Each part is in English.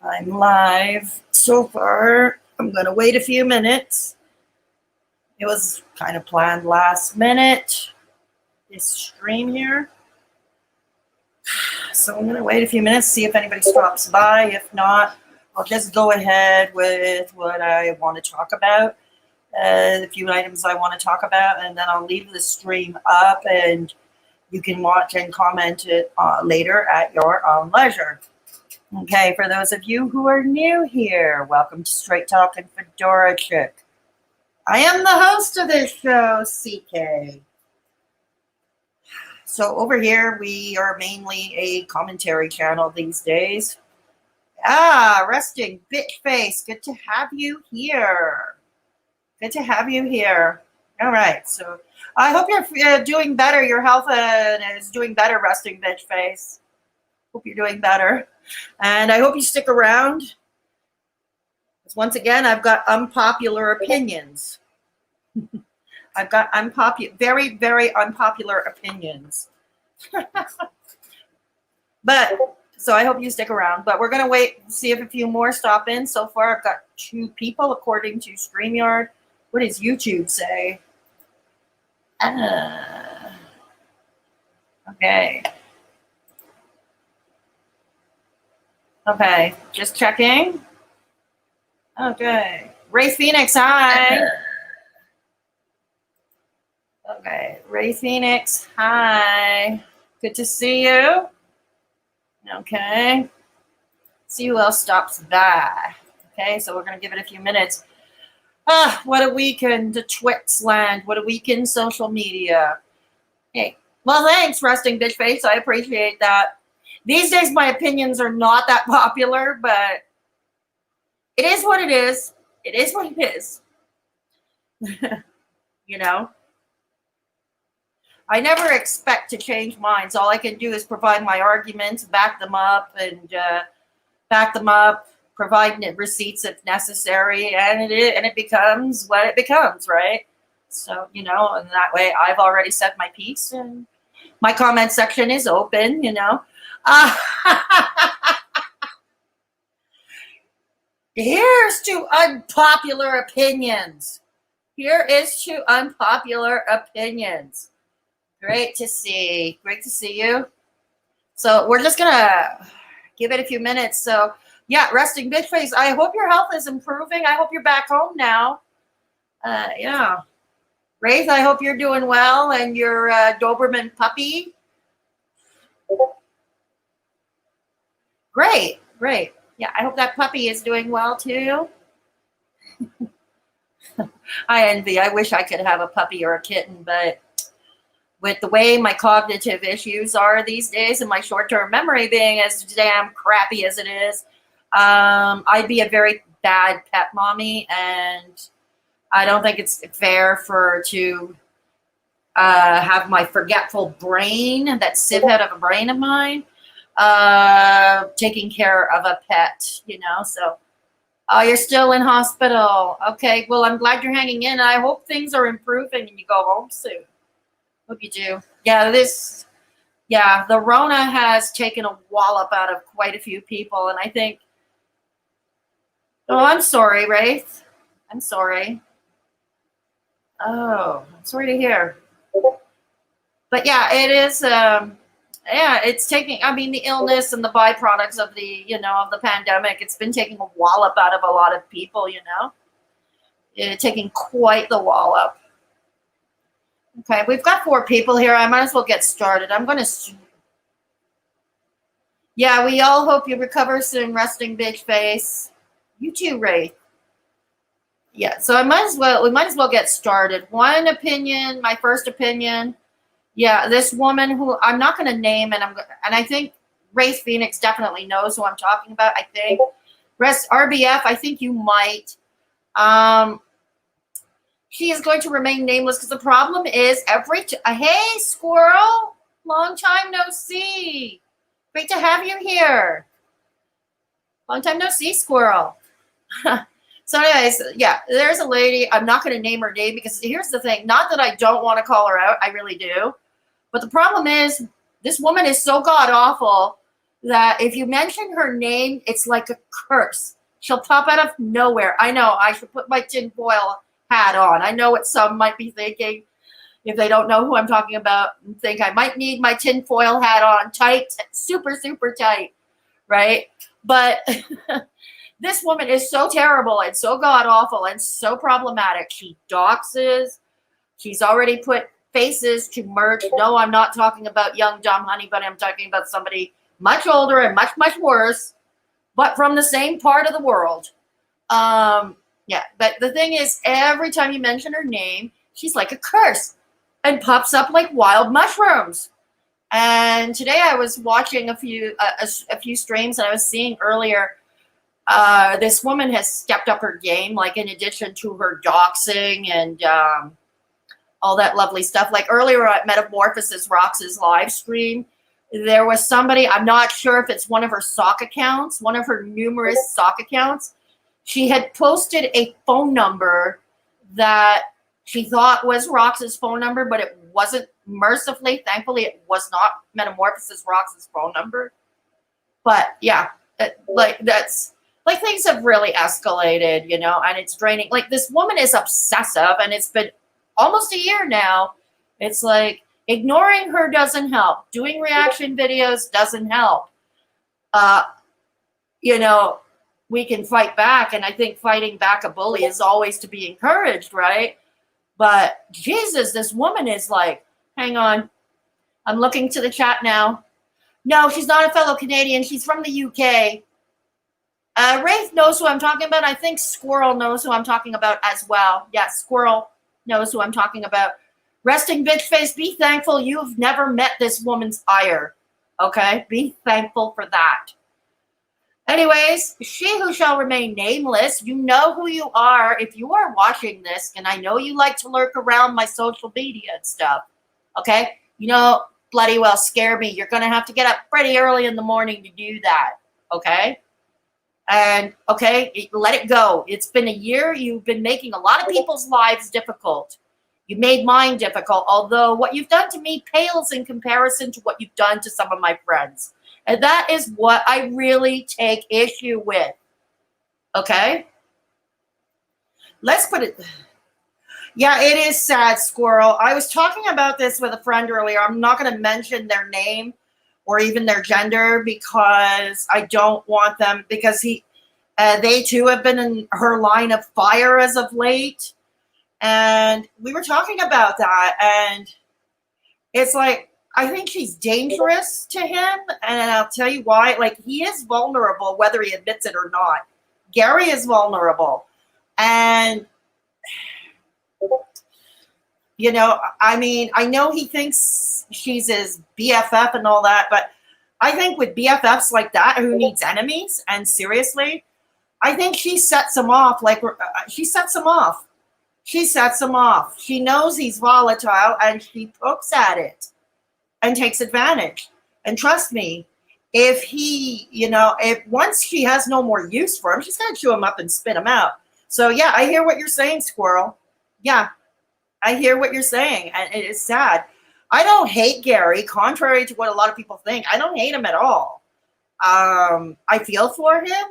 I'm live so far. I'm going to wait a few minutes. It was kind of planned last minute, this stream here. So I'm going to wait a few minutes, see if anybody stops by. If not, I'll just go ahead with what I want to talk about, the few items I want to talk about, and then I'll leave the stream up and you can watch and comment it later at your own leisure. Okay, for those of you who are new here, welcome to Straight Talkin Fedora Chic. I am the host of this show, CK. So over here, we are mainly a commentary channel these days. Resting bitch face. Good to have you here. Good to have you here. All right, so I hope you're doing better. Your health is doing better, resting bitch face. Hope you're doing better. And I hope you stick around. Because once again, I've got unpopular opinions. I've got very, very unpopular opinions. But, so I hope you stick around. But we're going to wait and see if a few more stop in. So far, I've got 2 people according to StreamYard. What does YouTube say? Okay. Okay, just checking. Okay. Ray Phoenix, hi. Okay, Ray Phoenix, hi. Good to see you. Okay. See who else stops by. Okay, so we're going to give it a few minutes. What a weekend to Twits land. What a weekend social media. Hey, well, thanks, Resting Bitch Face. I appreciate that. These days, my opinions are not that popular, but it is what it is. It is what it is. You know? I never expect to change minds. All I can do is provide my arguments, back them up, provide receipts if necessary, and it becomes what it becomes, right? So, you know, and that way I've already said my piece, and my comment section is open, you know. Here's to unpopular opinions. Here is to unpopular opinions. Great to see. Great to see you. So we're just going to give it a few minutes. So, yeah, Resting Bitch Face, I hope your health is improving. I hope you're back home now. Yeah. Wraith, I hope you're doing well, and your Doberman puppy. Great, great. Yeah, I hope that puppy is doing well too. I envy. I wish I could have a puppy or a kitten, but with the way my cognitive issues are these days and my short-term memory being as damn crappy as it is, I'd be a very bad pet mommy, and I don't think it's fair to have my forgetful brain, that sieve head of a brain of mine, taking care of a pet, you know. So you're still in hospital. Okay, well, I'm glad you're hanging in. I hope things are improving and you go home soon. Hope you do. Yeah, the Rona has taken a wallop out of quite a few people, and I think, I'm sorry, Wraith. I'm sorry. Oh, I'm sorry to hear. But yeah, it is, it's taking, I mean, the illness and the byproducts of of the pandemic, it's been taking a wallop out of a lot of people, you know. It's taking quite the wallop. Okay, we've got 4 people here. I might as well get started. I'm going to... Yeah, we all hope you recover soon, Resting Bitch Face. You too, Ray. Yeah, so we might as well get started. One opinion, my first opinion. Yeah, this woman who I'm not going to name, and I think Ray Phoenix definitely knows who I'm talking about. I think RBF, I think you might. She is going to remain nameless because the problem is hey, Squirrel, long time no see. Great to have you here. Long time no see, Squirrel. So anyways, yeah, there's a lady. I'm not going to name her name because here's the thing. Not that I don't want to call her out. I really do. But the problem is this woman is so god awful that if you mention her name, it's like a curse. She'll pop out of nowhere. I know, I should put my tinfoil hat on. I know what some might be thinking if they don't know who I'm talking about and think I might need my tinfoil hat on tight, super, super tight, right? But this woman is so terrible and so god awful and so problematic. She doxes. She's already put faces to merch. No, I'm not talking about young, dumb honey, but I'm talking about somebody much older and much, much worse, but from the same part of the world. Yeah, but the thing is, every time you mention her name, she's like a curse and pops up like wild mushrooms. And today I was watching a few streams, and I was seeing earlier this woman has stepped up her game, like in addition to her doxing and all that lovely stuff. Like earlier at Metamorphosis Rocks' live stream, there was somebody, I'm not sure if it's one of her sock accounts, one of her numerous sock accounts. She had posted a phone number that she thought was Rox's phone number, but it wasn't. Mercifully, thankfully, it was not Metamorphosis Rox's phone number. But yeah, that's like things have really escalated, you know, and it's draining. Like this woman is obsessive, and it's been almost a year now. It's like ignoring her doesn't help. Doing reaction videos doesn't help. You know, we can fight back, and I think fighting back a bully is always to be encouraged, right? But Jesus, this woman is like, hang on, I'm looking to the chat now. No, she's not a fellow Canadian. She's from the UK. Wraith knows who I'm talking about. I think Squirrel knows who I'm talking about as well. Yeah, Squirrel knows who I'm talking about. Resting bitch face, be thankful you've never met this woman's ire. Okay? Be thankful for that. Anyways, she who shall remain nameless, you know who you are if you are watching this, and I know you like to lurk around my social media and stuff. Okay? You know, bloody well scare me. You're going to have to get up pretty early in the morning to do that. Okay? And, okay, let it go. It's been a year. You've been making a lot of people's lives difficult. You made mine difficult, although what you've done to me pales in comparison to what you've done to some of my friends. And that is what I really take issue with. Okay? Let's put it... Yeah, it is sad, Squirrel. I was talking about this with a friend earlier. I'm not going to mention their name or even their gender because I don't want them, because they too have been in her line of fire as of late. And we were talking about that, and it's like, I think she's dangerous to him, and I'll tell you why. Like, he is vulnerable, whether he admits it or not. Gary is vulnerable. And you know, I mean, I know he thinks she's his BFF and all that, but I think with BFFs like that, who needs enemies, and seriously, I think she sets him off. Like, she sets him off. She sets him off. She knows he's volatile, and she pokes at it and takes advantage. And trust me, if he, you know, if once she has no more use for him, she's going to chew him up and spit him out. So, yeah, I hear what you're saying, Squirrel. Yeah. I hear what you're saying, and it is sad. I don't hate Gary, contrary to what a lot of people think. I don't hate him at all. I feel for him.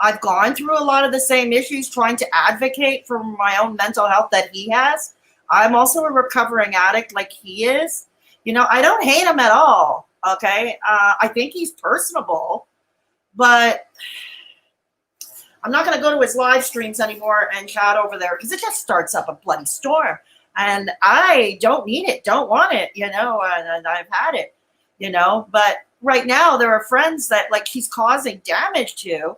I've gone through a lot of the same issues trying to advocate for my own mental health that he has. I'm also a recovering addict like he is. You know, I don't hate him at all, okay? I think he's personable, but I'm not going to go to his live streams anymore and chat over there because it just starts up a bloody storm. And I don't need it, don't want it, you know, and I've had it, you know. But right now there are friends that, like, he's causing damage to,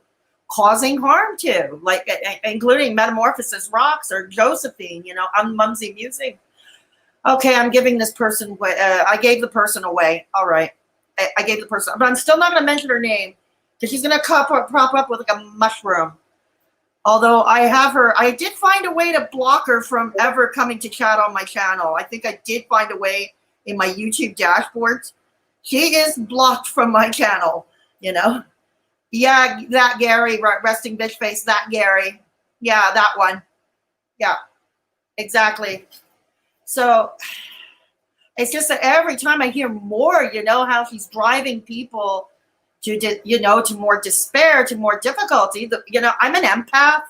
causing harm to, like, including Metamorphosis Rocks or Josephine, you know, I'm Mumsy Musing. Okay, I'm giving this person, I gave the person away. All right, I gave the person, but I'm still not going to mention her name, because she's going to prop up with like a mushroom. Although I did find a way to block her from ever coming to chat on my channel. I think I did find a way in my YouTube dashboards. She is blocked from my channel, you know. Yeah, that Gary, resting bitch face, that Gary. Yeah, that one. Yeah, exactly. So it's just that every time I hear more, you know, how she's driving people to more despair, to more difficulty. I'm an empath.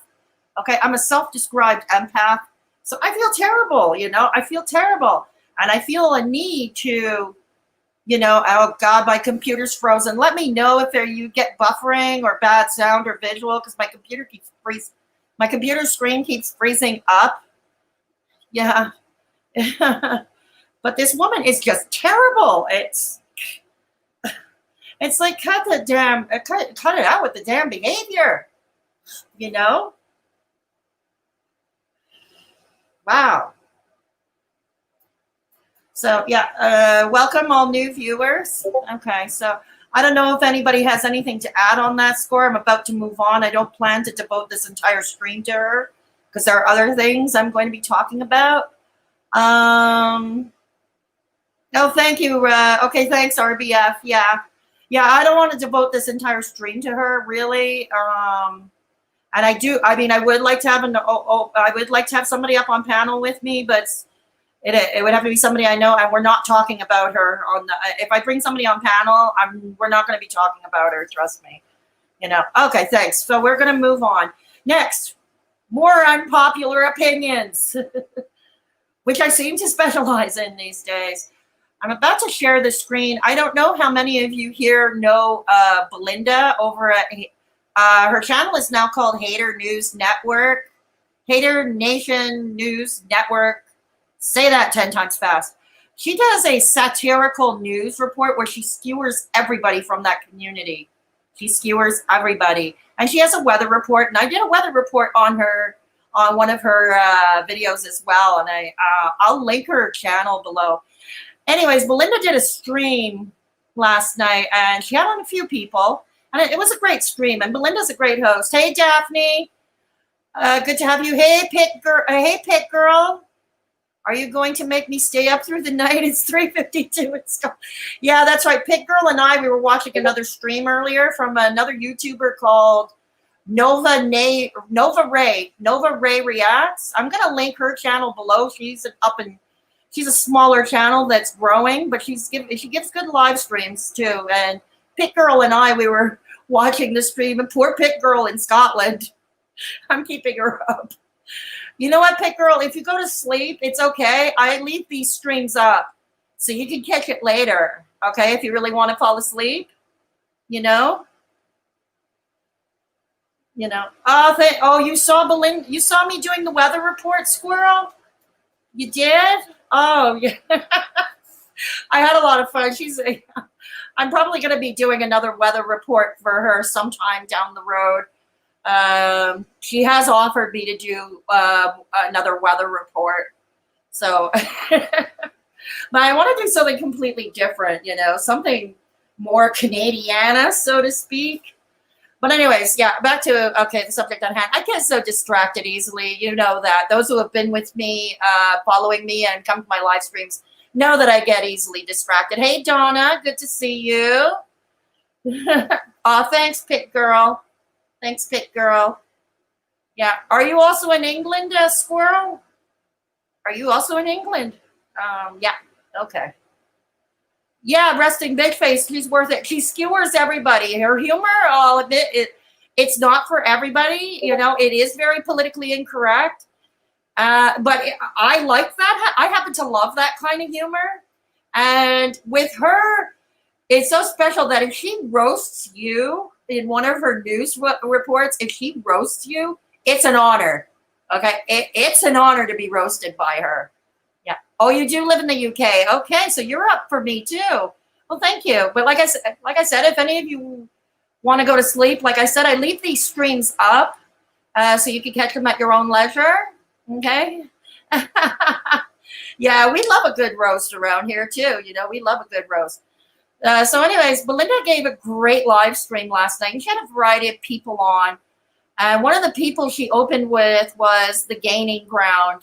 Okay, I'm a self-described empath. So I feel terrible, I feel terrible. And I feel a need to, oh God, my computer's frozen. Let me know if you get buffering or bad sound or visual, because my computer keeps freezing. My computer screen keeps freezing up. Yeah. But this woman is just terrible. It's like, cut it out with the damn behavior, Wow. So yeah, welcome all new viewers. Okay, so I don't know if anybody has anything to add on that score. I'm about to move on. I don't plan to devote this entire stream to her because there are other things I'm going to be talking about. Oh, thank you. Okay, thanks, RBF. Yeah, I don't want to devote this entire stream to her, really. And I would like to have I would like to have somebody up on panel with me, but it would have to be somebody I know, and we're not talking about her on the. If I bring somebody on panel, we're not going to be talking about her. Trust me. Okay, thanks. So we're going to move on. Next, more unpopular opinions, which I seem to specialize in these days. I'm about to share the screen. I don't know how many of you here know Belinda over at her channel is now called Hater News Network. Hater Nation News Network. Say that 10 times fast. She does a satirical news report where she skewers everybody from that community. She skewers everybody. And she has a weather report. And I did a weather report on one of her videos as well. And I'll link her channel below. Anyways, Belinda did a stream last night, and she had on a few people, and it was a great stream. And Belinda's a great host. Hey, Daphne, good to have you. Hey, Pit Girl, are you going to make me stay up through the night? It's 3:52. Yeah, that's right. Pit Girl and we were watching another stream earlier from another YouTuber called Nova Ray Reacts. I'm gonna link her channel below. She's a smaller channel that's growing, but she gives good live streams too. And Pit Girl and we were watching the stream, and poor Pit Girl in Scotland. I'm keeping her up. You know what, Pit Girl? If you go to sleep, it's okay. I leave these streams up so you can catch it later. Okay, if you really want to fall asleep, Oh, you saw Belinda. You saw me doing the weather report, Squirrel. You did? Oh, yeah. I had a lot of fun. I'm probably going to be doing another weather report for her sometime down the road. She has offered me to do another weather report. So, but I want to do something completely different, something more Canadiana, so to speak. But anyways, yeah, back to, the subject at hand. I get so distracted easily. You know that. Those who have been with me, following me and come to my live streams know that I get easily distracted. Hey, Donna, good to see you. Thanks, Pit Girl. Thanks, Pit Girl. Yeah. Are you also in England, Squirrel? Are you also in England? Yeah. Okay. Yeah, resting bitch face. She's worth it. She skewers everybody. Her humor, I'll admit, it's not for everybody. It is very politically incorrect. But I like that. I happen to love that kind of humor. And with her, it's so special that if she roasts you in one of her news reports, if she roasts you, it's an honor. Okay? It's an honor to be roasted by her. Yeah. Oh, you do live in the UK. Okay, so you're up for me too. Well, thank you. But like I said, if any of you want to go to sleep, like I said, I leave these streams up so you can catch them at your own leisure. Okay. Yeah, we love a good roast around here too. We love a good roast. So anyways, Belinda gave a great live stream last night. And she had a variety of people on. And one of the people she opened with was the Gaining Ground.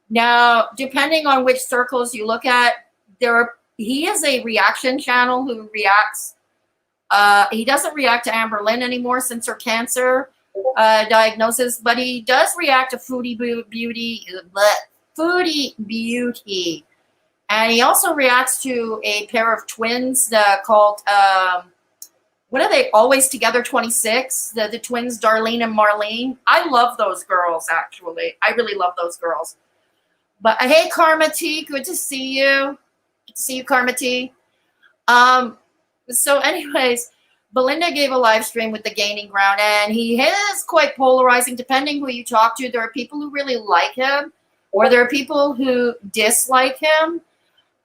Now, depending on which circles you look at, he is a reaction channel who reacts. He doesn't react to Amberlynn anymore since her cancer diagnosis, but he does react to Foodie Beauty. And he also reacts to a pair of twins called what are they, Always Together 26, the twins, Darlene and Marlene. I love those girls, actually. I really love those girls. But hey, Karma T, good to see you. Good to see you, Karma T. So anyways, Belinda gave a live stream with the Gaining Ground, and he is quite polarizing depending who you talk to. There are people who really like him, or there are people who dislike him.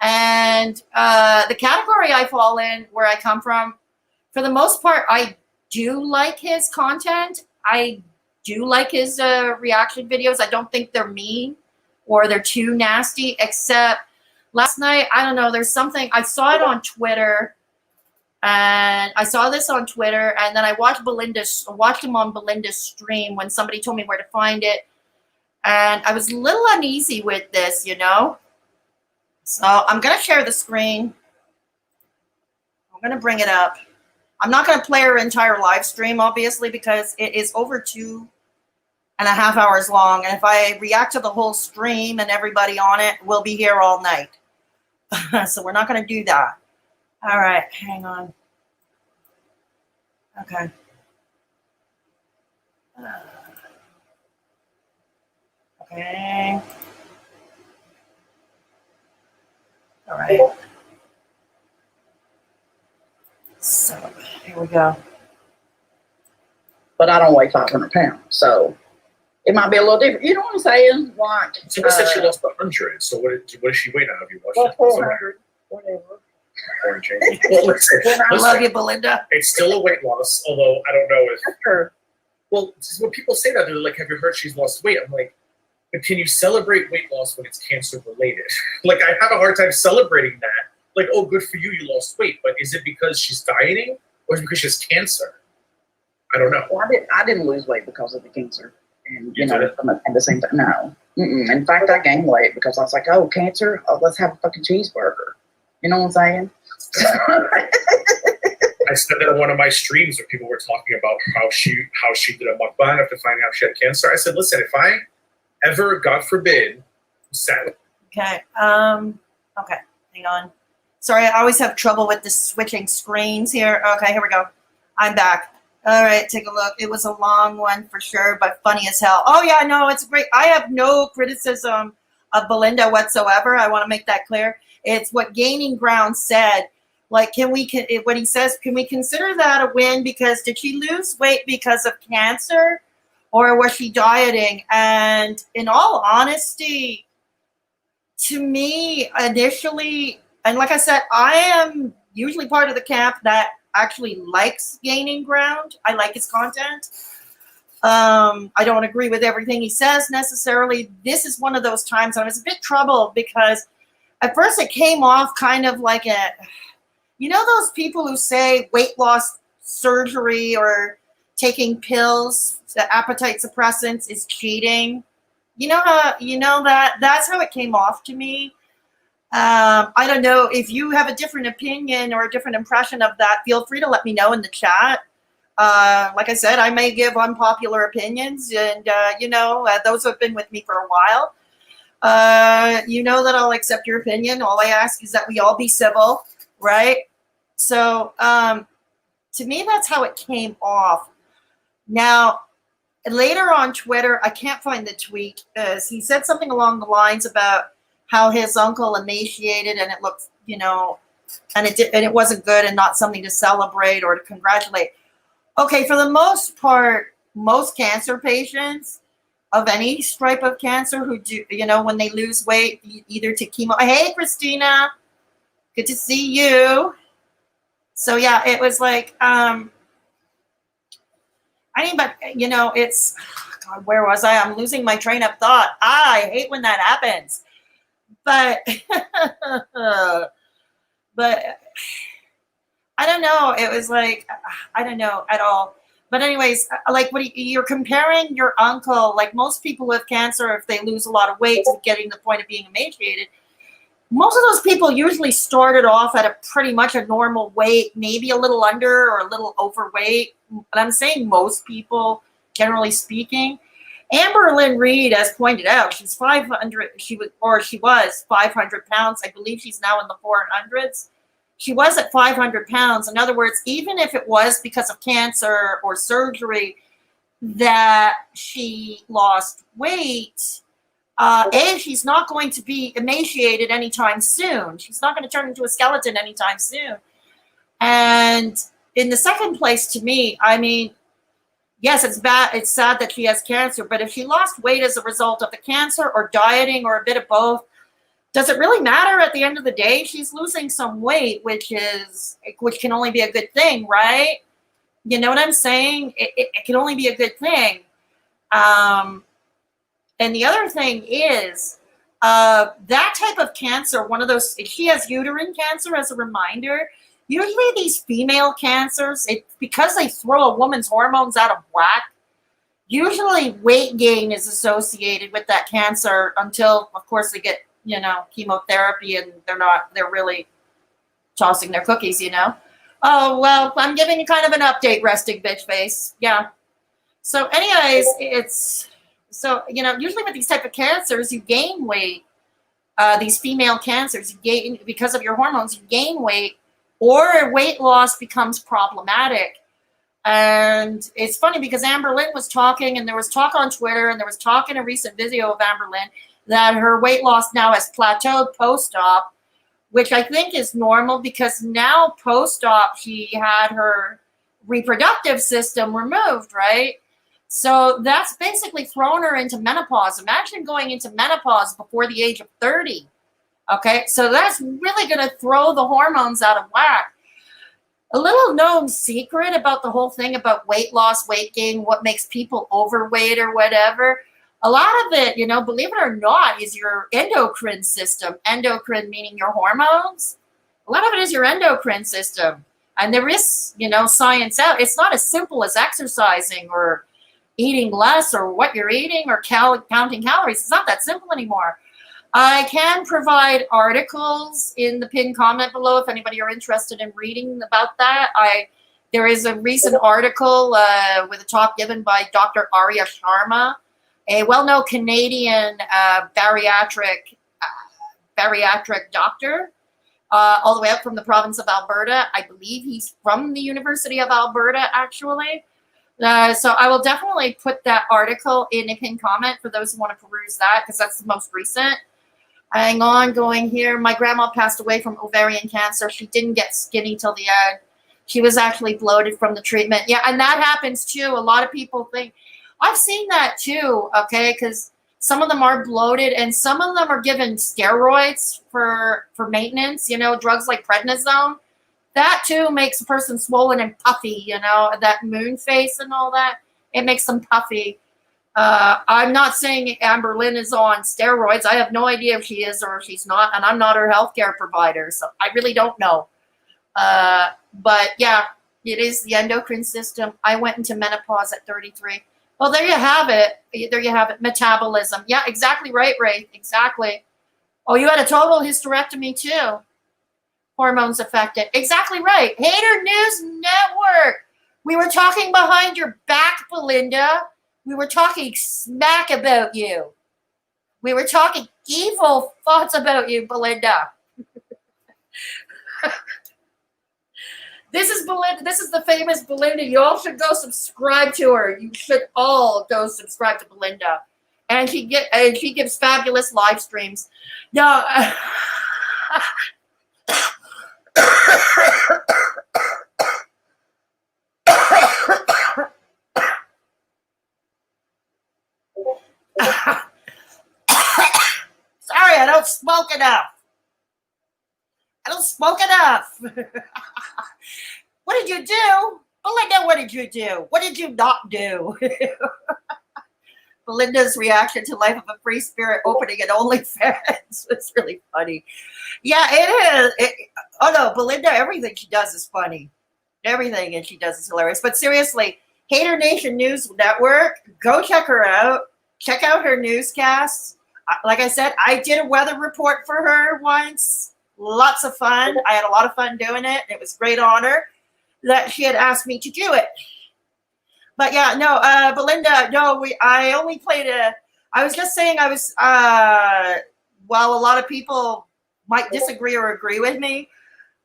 And the category I fall in, where I come from, for the most part, I do like his content. I do like his reaction videos. I don't think they're mean or they're too nasty, except last night, I don't know, there's something, I saw it on Twitter, and I saw this on Twitter, and then I watched him on Belinda's stream when somebody told me where to find it, and I was a little uneasy with this, you know? So I'm going to share the screen. I'm going to bring it up. I'm not going to play her entire live stream, obviously, because it is over 2.5 hours long. And if I react to the whole stream and everybody on it, we'll be here all night. So we're not going to do that. All right, hang on. Okay. Okay. All right. So here we go. But I don't weigh 500 pounds, so it might be a little different. You know what I'm saying? Like, somebody said she lost 100. So what does she weigh now? Have you watched it? 400, whatever. Well, listen, I love you, Belinda. It's still a weight loss, although I don't know if. That's true. Well, when people say that, they're like, "Have you heard she's lost weight?" I'm like, but can you celebrate weight loss when it's cancer related? Like, I have a hard time celebrating that. Like, oh, good for you, you lost weight. But is it because she's dieting, or is it because she has cancer? I don't know. Well, I didn't lose weight because of the cancer, and you know, at the same time, no. In fact, I gained weight because I was like, oh, cancer, oh, let's have a fucking cheeseburger. You know what I'm saying? I said that on one of my streams where people were talking about how she did a mukbang after finding out she had cancer. I said, listen, if I ever, God forbid, sat. Okay. Okay. Hang on. Sorry, I always have trouble with the switching screens here. Okay, here we go. I'm back. All right, take a look. It was a long one for sure, but funny as hell. Oh yeah, no, it's great. I have no criticism of Belinda whatsoever. I want to make that clear. It's what Gaining Ground said. Like, when he says, can we consider that a win because did she lose weight because of cancer, or was she dieting? And in all honesty, to me, initially, and like I said, I am usually part of the camp that actually likes Gaining Ground. I like his content. I don't agree with everything he says necessarily. This is one of those times I was a bit troubled because at first it came off kind of like you know those people who say weight loss surgery or taking pills, the appetite suppressants is cheating? You know that's how it came off to me. I don't know if you have a different opinion or a different impression of that. Feel free to let me know in the chat. Like I said, I may give unpopular opinions, and those who have been with me for a while, you know that I'll accept your opinion. All I ask is that we all be civil, right? So to me, that's how it came off. Now, later on Twitter, I can't find the tweet, he said something along the lines about how his uncle emaciated, and it looked, and it wasn't good and not something to celebrate or to congratulate. Okay, for the most part, most cancer patients of any stripe of cancer who do, when they lose weight, either to chemo. Hey, Christina, good to see you. So yeah, it was like, it's, God, where was I? I'm losing my train of thought. I hate when that happens. But, I don't know. It was like, I don't know at all. But anyways, like you're comparing your uncle, like most people with cancer, if they lose a lot of weight to getting the point of being emaciated, most of those people usually started off at a pretty much a normal weight, maybe a little under or a little overweight. But I'm saying most people, generally speaking. Amberlynn Reid, as pointed out, she's 500. She was 500 pounds. I believe she's now in the 400s. she was at 500 pounds. In other words, even if it was because of cancer or surgery that she lost weight, she's not going to be emaciated anytime soon. She's not going to turn into a skeleton anytime soon. And in the second place, to me, I mean, yes, it's bad. It's sad that she has cancer, but if she lost weight as a result of the cancer or dieting or a bit of both, does it really matter at the end of the day? She's losing some weight, which can only be a good thing, right? You know what I'm saying? It can only be a good thing. And the other thing is that type of cancer, one of those, she has uterine cancer as a reminder. Usually these female cancers, because they throw a woman's hormones out of whack, usually weight gain is associated with that cancer until, of course, they get, chemotherapy and they're really tossing their cookies, Oh, well, I'm giving you kind of an update, resting bitch face. Yeah. So anyways, usually with these type of cancers, you gain weight. These female cancers, you gain, because of your hormones, you gain weight, or weight loss becomes problematic. And it's funny because Amberlynn was talking, and there was talk on Twitter, and there was talk in a recent video of Amberlynn that her weight loss now has plateaued post-op, which I think is normal because now post-op she had her reproductive system removed, right? So that's basically thrown her into menopause. Imagine going into menopause before the age of 30. Okay, so that's really going to throw the hormones out of whack. A little known secret about the whole thing about weight loss, weight gain, what makes people overweight or whatever. A lot of it, believe it or not, is your endocrine system. Endocrine meaning your hormones. A lot of it is your endocrine system. And there is, science out. It's not as simple as exercising or eating less or what you're eating or counting calories. It's not that simple anymore. I can provide articles in the pinned comment below if anybody are interested in reading about that. There is a recent article with a talk given by Dr. Arya Sharma, a well-known Canadian bariatric doctor, all the way up from the province of Alberta. I believe he's from the University of Alberta, actually. So I will definitely put that article in a pinned comment for those who want to peruse that, because that's the most recent. Hang on, going here. My grandma passed away from ovarian cancer. She didn't get skinny till the end. She was actually bloated from the treatment. Yeah, and that happens too. A lot of people think, I've seen that too, okay, because some of them are bloated and some of them are given steroids for maintenance, drugs like prednisone. That too makes a person swollen and puffy, that moon face and all that. It makes them puffy. I'm not saying Amberlynn is on steroids. I have no idea if she is or if she's not, and I'm not her healthcare provider, so I really don't know. But yeah, it is the endocrine system. I went into menopause at 33. Well, there you have it. There you have it. Metabolism. Yeah, exactly right, Ray. Exactly. Oh, you had a total hysterectomy too. Hormones affected. Exactly right. Hater News Network. We were talking behind your back, Belinda. We were talking smack about you. We were talking evil thoughts about you, Belinda. This is Belinda. This is the famous Belinda. You all should go subscribe to her. You should all go subscribe to Belinda. And she gives fabulous live streams. No. Sorry, I don't smoke enough. What did you do? Belinda, what did you do? What did you not do? Belinda's reaction to Life of a Free Spirit opening at OnlyFans. It's really funny. Yeah, it is. Oh no, Belinda, everything she does is funny. Everything and she does is hilarious. But seriously, Hater Nation News Network, go check her out. Check out her newscasts. Like I said, I did a weather report for her once. Lots of fun. I had a lot of fun doing it. It was a great honor that she had asked me to do it. But yeah, no, Belinda, no, I only played I was just saying well, a lot of people might disagree or agree with me.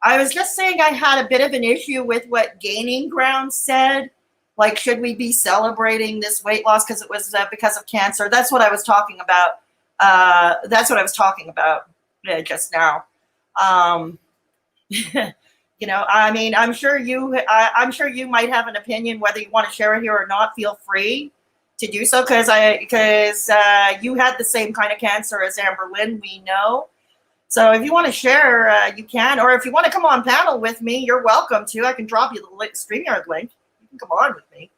I was just saying I had a bit of an issue with what Gaining Ground said. Like, should we be celebrating this weight loss because it was because of cancer? That's what I was talking about. Just now. You know, I mean, I'm sure you might have an opinion whether you want to share it here or not. Feel free to do so because you had the same kind of cancer as Amberlynn, we know. So if you want to share, you can. Or if you want to come on panel with me, you're welcome to. I can drop you the StreamYard link. You can come on with me.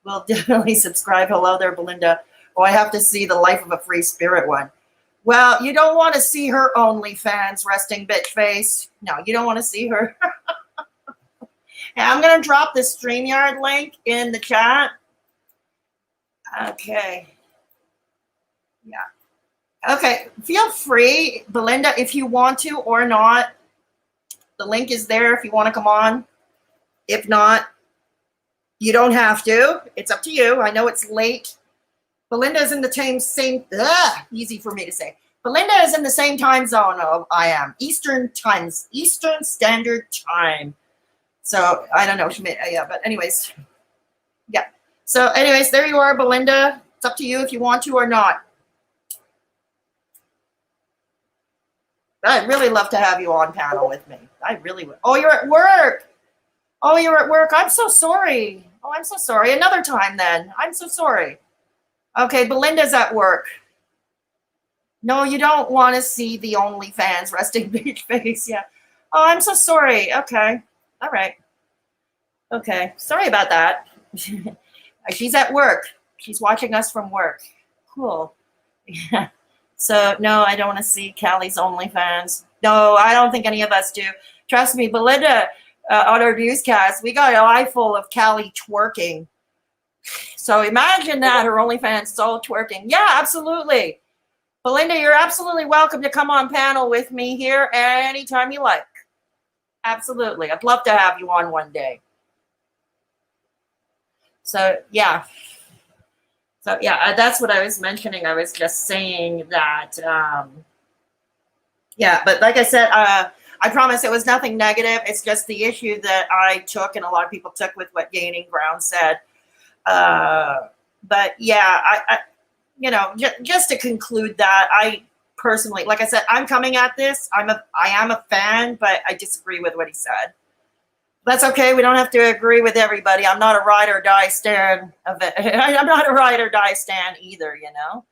We'll definitely subscribe. Hello there, Belinda. Oh, I have to see the Life of a Free Spirit one. Well, you don't want to see her OnlyFans resting bitch face. No, you don't want to see her. And I'm going to drop the StreamYard link in the chat. Okay. Yeah. Okay, feel free, Belinda, if you want to or not. The link is there if you want to come on. If not, you don't have to. It's up to you. I know it's late. Belinda's in the same easy for me to say. Belinda is in the same time zone I am. Eastern Standard Time. So I don't know. Yeah, but anyways. Yeah. So anyways, there you are, Belinda. It's up to you if you want to or not. I'd really love to have you on panel with me. I really would. Oh, you're at work. Oh, you're at work. I'm so sorry. Oh, I'm so sorry. Another time then. I'm so sorry. Okay, Belinda's at work. No, you don't want to see the OnlyFans resting bitch face. Yeah. Oh, I'm so sorry. Okay. All right. Okay. Sorry about that. She's at work. She's watching us from work. Cool. Yeah. So, no, I don't want to see Callie's OnlyFans. No, I don't think any of us do. Trust me, Belinda, on our newscast, we got an eye full of Callie twerking. So imagine that, her OnlyFans is all twerking. Yeah, absolutely. Belinda, you're absolutely welcome to come on panel with me here anytime you like. Absolutely. I'd love to have you on one day. So, yeah. So, yeah, that's what I was mentioning. I was just saying that, yeah, but like I said, I promise it was nothing negative. It's just the issue that I took and a lot of people took with what Gaining Ground said. But, yeah, I you know, just to conclude that, I personally, like I said, I'm coming at this. I am a fan, but I disagree with what he said. That's okay. We don't have to agree with everybody. I'm not a ride or die stan of it. I'm not a ride or die stan either, you know.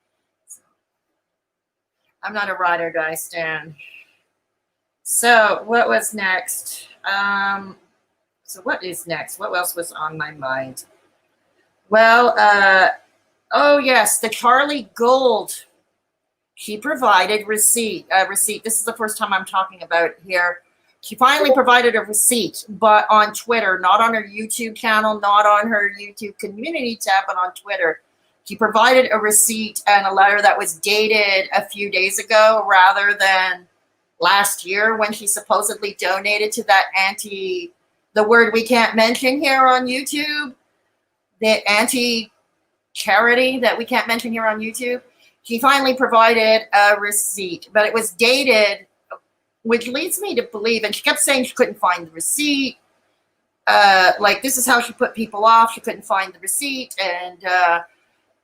I'm not a ride or die stan. So what was next? So what is next? What else was on my mind? Well, oh yes, the Charlie Gold. She provided receipt. This is the first time I'm talking about it here. She finally provided a receipt, but on Twitter, not on her YouTube channel, not on her YouTube community tab, but on Twitter. She provided a receipt and a letter that was dated a few days ago rather than last year when she supposedly donated to that the word we can't mention here on YouTube, the anti-charity that we can't mention here on YouTube. She finally provided a receipt, but it was dated, which leads me to believe, and she kept saying she couldn't find the receipt. Like, this is how she put people off. She couldn't find the receipt. And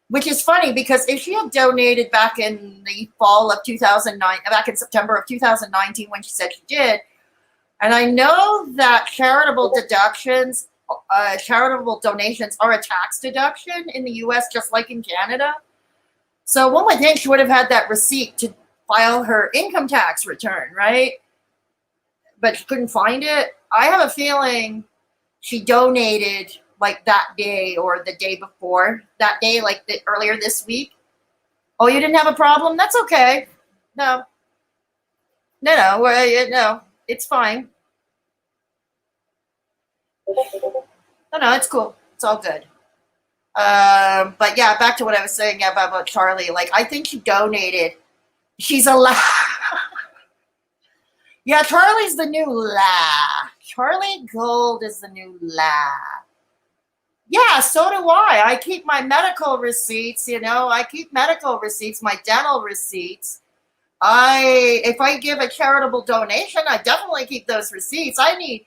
which is funny because if she had donated back in the fall of 2009, back in September of 2019 when she said she did, and I know that charitable donations are a tax deduction in the US, just like in Canada. So one would think she would have had that receipt to file her income tax return, right? But she couldn't find it. I have a feeling she donated like that day or the day before that day, like earlier this week. Oh, you didn't have a problem? That's okay. No, it's fine. No, it's cool. It's all good. But yeah, back to what I was saying about Charlie. Like, I think she donated. She's a la. Yeah, Charlie's the new la. Charlie Gold is the new la. Yeah, so do I. I keep my medical receipts, you know. I keep medical receipts, my dental receipts. If I give a charitable donation, I definitely keep those receipts. I need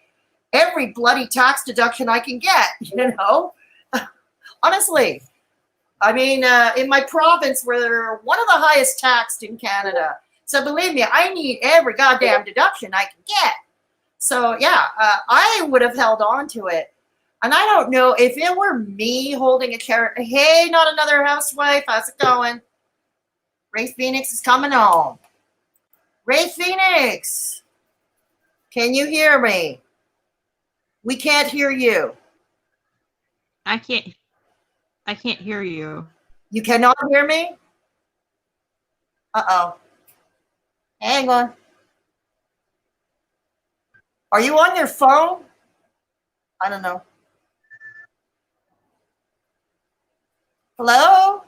every bloody tax deduction I can get, you know? Honestly. I mean, in my province, we're one of the highest taxed in Canada. So believe me, I need every goddamn deduction I can get. So yeah, I would have held on to it. And I don't know if it were me holding a character. Hey, not another housewife. How's it going? Ray Phoenix is coming home. Ray Phoenix, can you hear me? We can't hear you. I can't hear you. You cannot hear me? Uh-oh. Hang on. Are you on your phone? I don't know. Hello?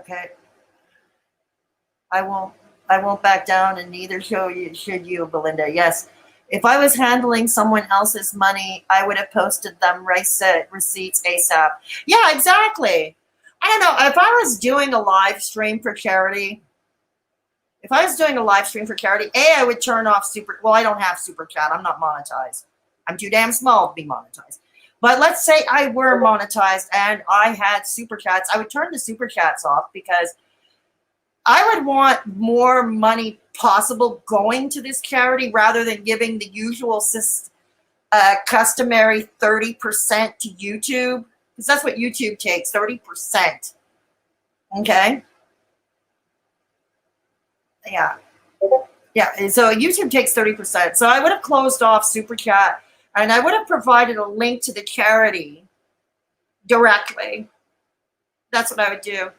Okay. I won't back down, and neither should you, Belinda. Yes. If I was handling someone else's money, I would have posted them receipts ASAP. Yeah, exactly. I don't know. If I was doing a live stream for charity, I would turn off well, I don't have super chat. I'm not monetized. I'm too damn small to be monetized. But let's say I were monetized and I had super chats. I would turn the super chats off because I would want more money possible going to this charity rather than giving the usual customary 30% to YouTube, because that's what YouTube takes, 30%. Okay? Yeah. Yeah, so YouTube takes 30%. So I would have closed off Super Chat, and I would have provided a link to the charity directly. That's what I would do.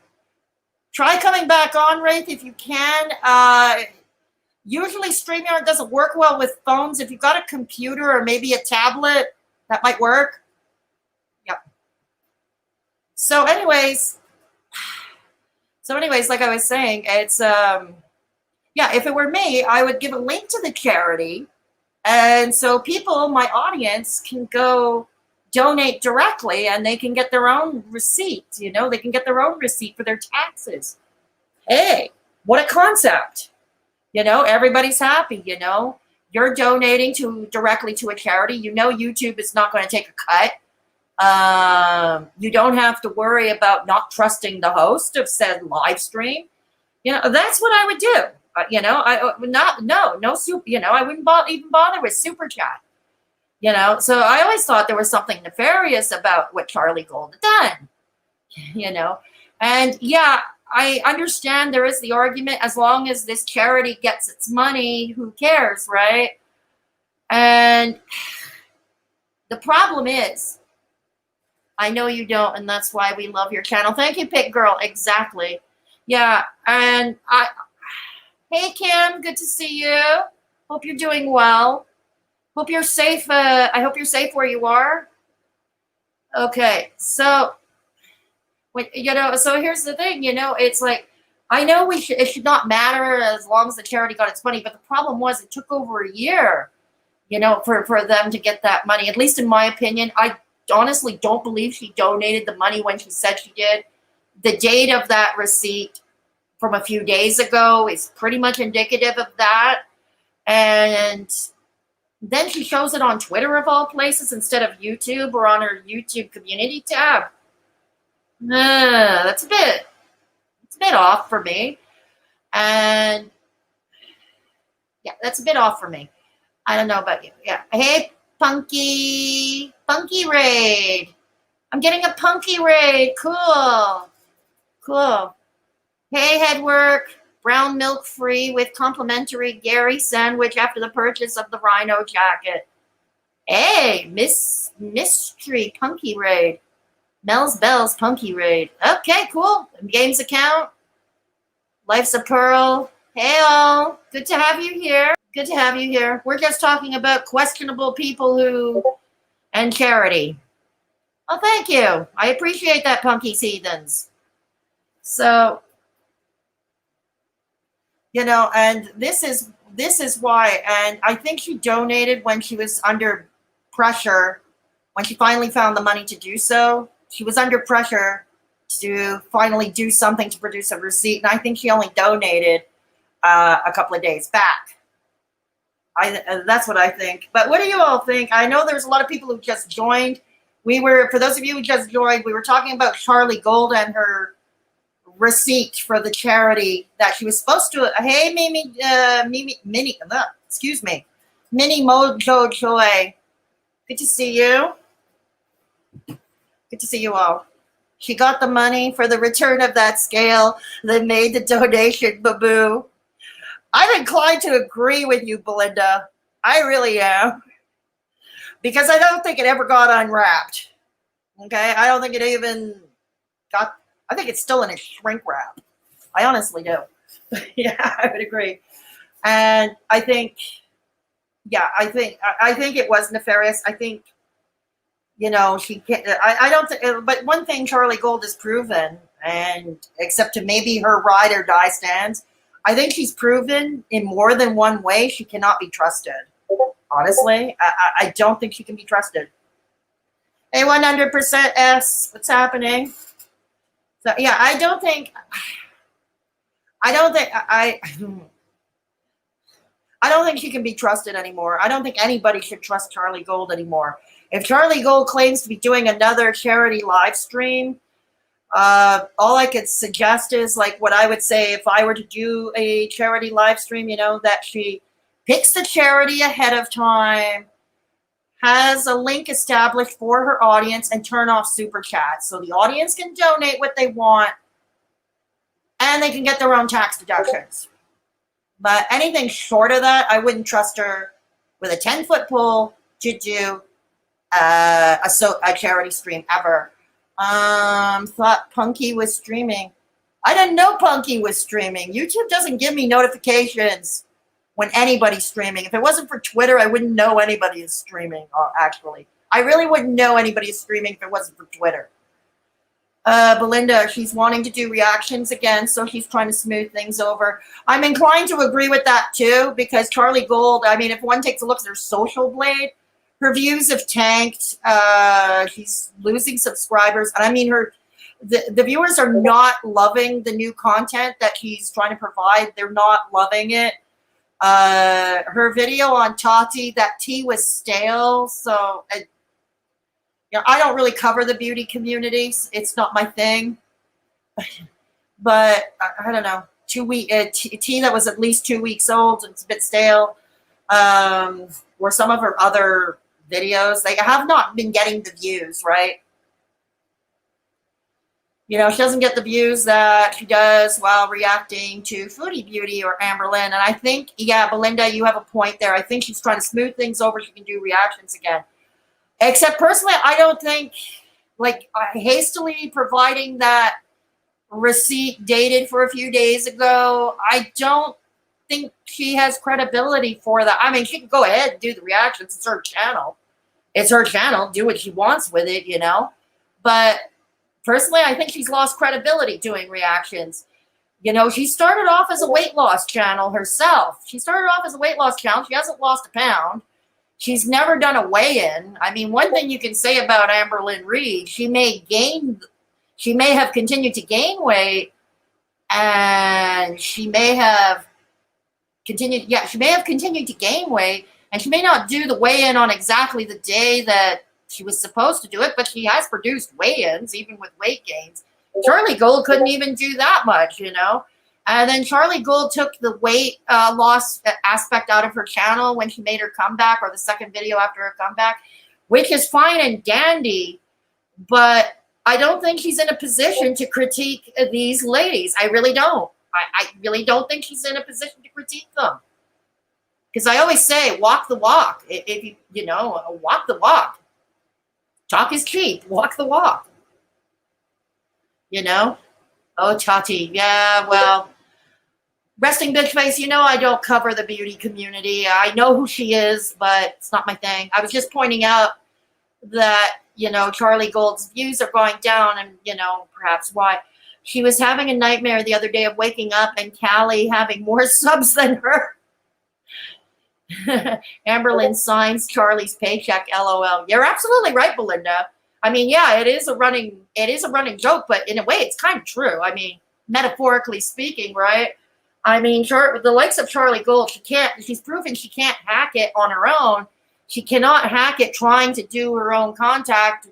Try coming back on, Wraith, if you can. Usually StreamYard doesn't work well with phones. If you've got a computer or maybe a tablet, that might work. Yep. So anyways, like I was saying, it's, yeah, if it were me, I would give a link to the charity. And so people, my audience, can go donate directly and they can get their own receipt. You know, they can get their own receipt for their taxes. Hey, what a concept. You know, everybody's happy, you know. You're donating directly to a charity. You know YouTube is not going to take a cut. You don't have to worry about not trusting the host of said live stream. You know, that's what I would do. You know, I wouldn't even bother with Super Chat. You know, so I always thought there was something nefarious about what Charlie Gold had done. You know, and yeah, I understand there is the argument, as long as this charity gets its money, who cares, right? And the problem is, I know you don't, and that's why we love your channel. Thank you, Pig Girl. Exactly. Yeah, and hey, Kim, good to see you. Hope you're doing well. Hope you're safe. I hope you're safe where you are. Okay, so, you know, so here's the thing, you know, it's like, I know it should not matter as long as the charity got its money, but the problem was it took over a year, you know, for them to get that money. At least in my opinion, I honestly don't believe she donated the money when she said she did. The date of that receipt from a few days ago is pretty much indicative of that. And then she shows it on Twitter of all places instead of YouTube or on her YouTube community tab. That's a bit off for me. And yeah, that's a bit off for me. I don't know about you. Yeah. Hey, Punky Raid. I'm getting a Punky Raid. Cool. Hey, Headwork. Brown milk free with complimentary Gary sandwich after the purchase of the Rhino jacket. Hey, Mystery Punky Raid. Mel's Bells Punky Raid. Okay, cool. Games account. Life's a Pearl. Hey all. Good to have you here. Good to have you here. We're just talking about questionable people and charity. Oh, thank you. I appreciate that, Punky Heathens. So, you know, and this is why, and I think she donated when she was under pressure, when she finally found the money to do so. She was under pressure to finally do something to produce a receipt. And I think she only donated a couple of days back. That's what I think. But what do you all think? I know there's a lot of people who just joined. For those of you who just joined, we were talking about Charlie Gold and her receipt for the charity that she was supposed to. Hey, Mimi, excuse me, Minnie Mojo Joy. Good to see you. Good to see you all. She got the money for the return of that scale that made the donation, Babu. I'm inclined to agree with you, Belinda. I really am. Because I don't think it ever got unwrapped. Okay? I don't think it even got, I think it's still in a shrink wrap. I honestly do. Yeah, I would agree. And I think, I think it was nefarious. I think, she can't, I don't think, but one thing Charlie Gold has proven, and except to maybe her ride or die stands, I think she's proven in more than one way she cannot be trusted. Honestly, I don't think she can be trusted. Hey, 100% S, what's happening? So yeah, I don't think she can be trusted anymore. I don't think anybody should trust Charlie Gold anymore. If Charlie Gold claims to be doing another charity live stream, all I could suggest is like what I would say if I were to do a charity live stream, that she picks the charity ahead of time, has a link established for her audience, and turn off super chats so the audience can donate what they want and they can get their own tax deductions. But anything short of that, I wouldn't trust her with a 10-foot pole to do a charity stream ever. Thought Punky was streaming. I didn't know Punky was streaming. YouTube doesn't give me notifications when anybody's streaming. If it wasn't for Twitter, I wouldn't know anybody is streaming, actually. I really wouldn't know anybody is streaming if it wasn't for Twitter. Belinda, she's wanting to do reactions again, so she's trying to smooth things over. I'm inclined to agree with that, too, because Charlie Gold, I mean, if one takes a look at her Social Blade, her views have tanked. She's losing subscribers. And I mean, the viewers are not loving the new content that she's trying to provide. They're not loving it. Her video on Tati, that tea was stale. So, I don't really cover the beauty community. It's not my thing. But I don't know. Tea that was at least 2 weeks old. It's a bit stale. Or some of her other videos, they have not been getting the views, right? She doesn't get the views that she does while reacting to Foodie Beauty or Amberlynn. And I think, Belinda, you have a point there. I think she's trying to smooth things over. She can do reactions again. Except personally, I don't think, hastily providing that receipt dated for a few days ago, I don't think she has credibility for that. I mean, she can go ahead and do the reactions. It's her channel. It's her channel. Do what she wants with it, But personally, I think she's lost credibility doing reactions. She started off as a weight loss channel herself. She started off as a weight loss channel. She hasn't lost a pound. She's never done a weigh-in. I mean, one thing you can say about Amber Reid, she may have continued to gain weight, and she may have continued to gain weight, and she may not do the weigh-in on exactly the day that she was supposed to do it, but she has produced weigh-ins, even with weight gains. Charlie Gold couldn't even do that much, And then Charlie Gold took the weight loss aspect out of her channel when she made her comeback, or the second video after her comeback, which is fine and dandy, but I don't think she's in a position to critique these ladies. I really don't. I really don't think she's in a position to critique them. Because I always say, walk the walk. If you walk the walk. Talk is cheap. Walk the walk. Oh, Tati. Yeah, well, resting bitch face, I don't cover the beauty community. I know who she is, but it's not my thing. I was just pointing out that, Charlie Gold's views are going down, and, perhaps why. She was having a nightmare the other day of waking up and Callie having more subs than her. Amberlynn signs Charlie's paycheck, LOL. You're absolutely right, Belinda. I mean, yeah, it is a running joke, but in a way, it's kind of true. I mean, metaphorically speaking, right? I mean, the likes of Charlie Gold, she's proven she can't hack it on her own. She cannot hack it trying to do her own content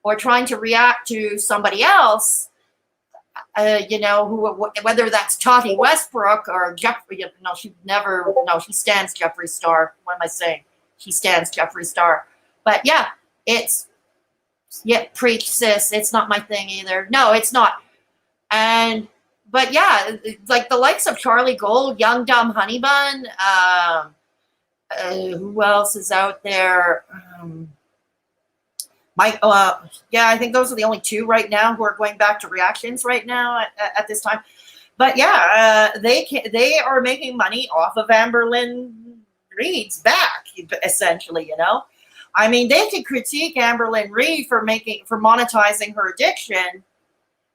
or trying to react to somebody else. You know, whether that's Tati Westbrook or Jeffree. No, she stands Jeffree Star. What am I saying? She stands Jeffree Star. But yeah, preach, sis. It's not my thing either. No, it's not. But yeah, like the likes of Charlie Gold, Young Dumb Honey Bun, who else is out there? I think those are the only two right now who are going back to reactions right now at this time. But yeah, they are making money off of Amberlynn Reid's back, essentially. You know, I mean, they could critique Amberlynn Reid for monetizing her addiction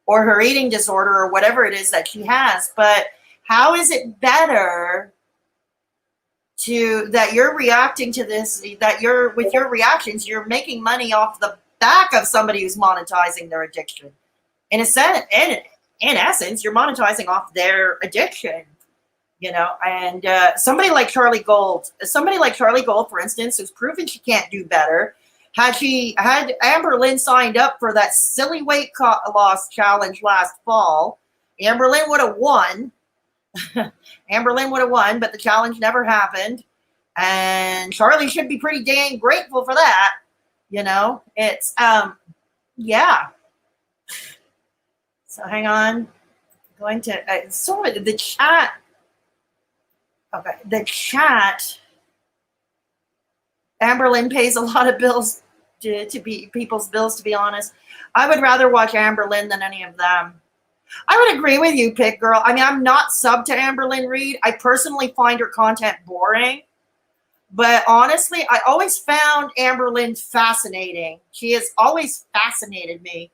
or her eating disorder or whatever it is that she has, but how is it better that you're reacting to this, that with your reactions, you're making money off the back of somebody who's monetizing their addiction? In a sense, in essence, you're monetizing off their addiction, you know. And somebody like Charlie Gold, for instance, who's proven she can't do better. Had Amberlynn signed up for that silly weight loss challenge last fall, Amberlynn would have won. Amberlynn would have won, but the challenge never happened. And Charlie should be pretty dang grateful for that. You know, it's, yeah. So hang on. Going to, the chat. Okay, the chat. Amberlynn pays a lot of bills to be people's bills, to be honest. I would rather watch Amberlynn than any of them. I would agree with you, Pig Girl. I mean, I'm not sub to Amberlynn Reid. I personally find her content boring. But honestly, I always found Amberlynn fascinating. She has always fascinated me.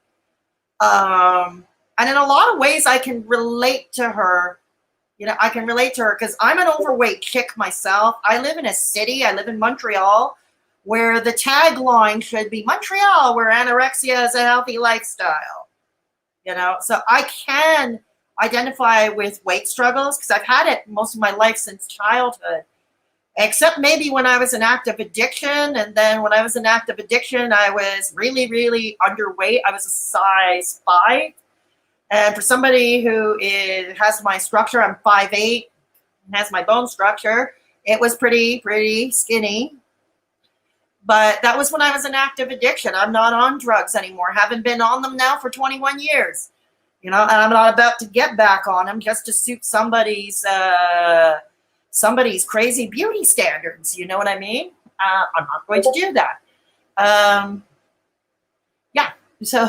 And in a lot of ways, I can relate to her. You know, I can relate to her because I'm an overweight chick myself. I live in a city. I live in Montreal, where the tagline should be Montreal, where anorexia is a healthy lifestyle. You know, so I can identify with weight struggles because I've had it most of my life since childhood, except maybe when I was in active addiction. And then when I was in active addiction, I was really, really underweight. I was a size 5. And for somebody who has my structure, I'm 5'8", has my bone structure, it was pretty skinny. But that was when I was in active addiction. I'm not on drugs anymore. Haven't been on them now for 21 years. You know, and I'm not about to get back on them just to suit somebody's crazy beauty standards. You know what I mean? I'm not going to do that. Yeah. So,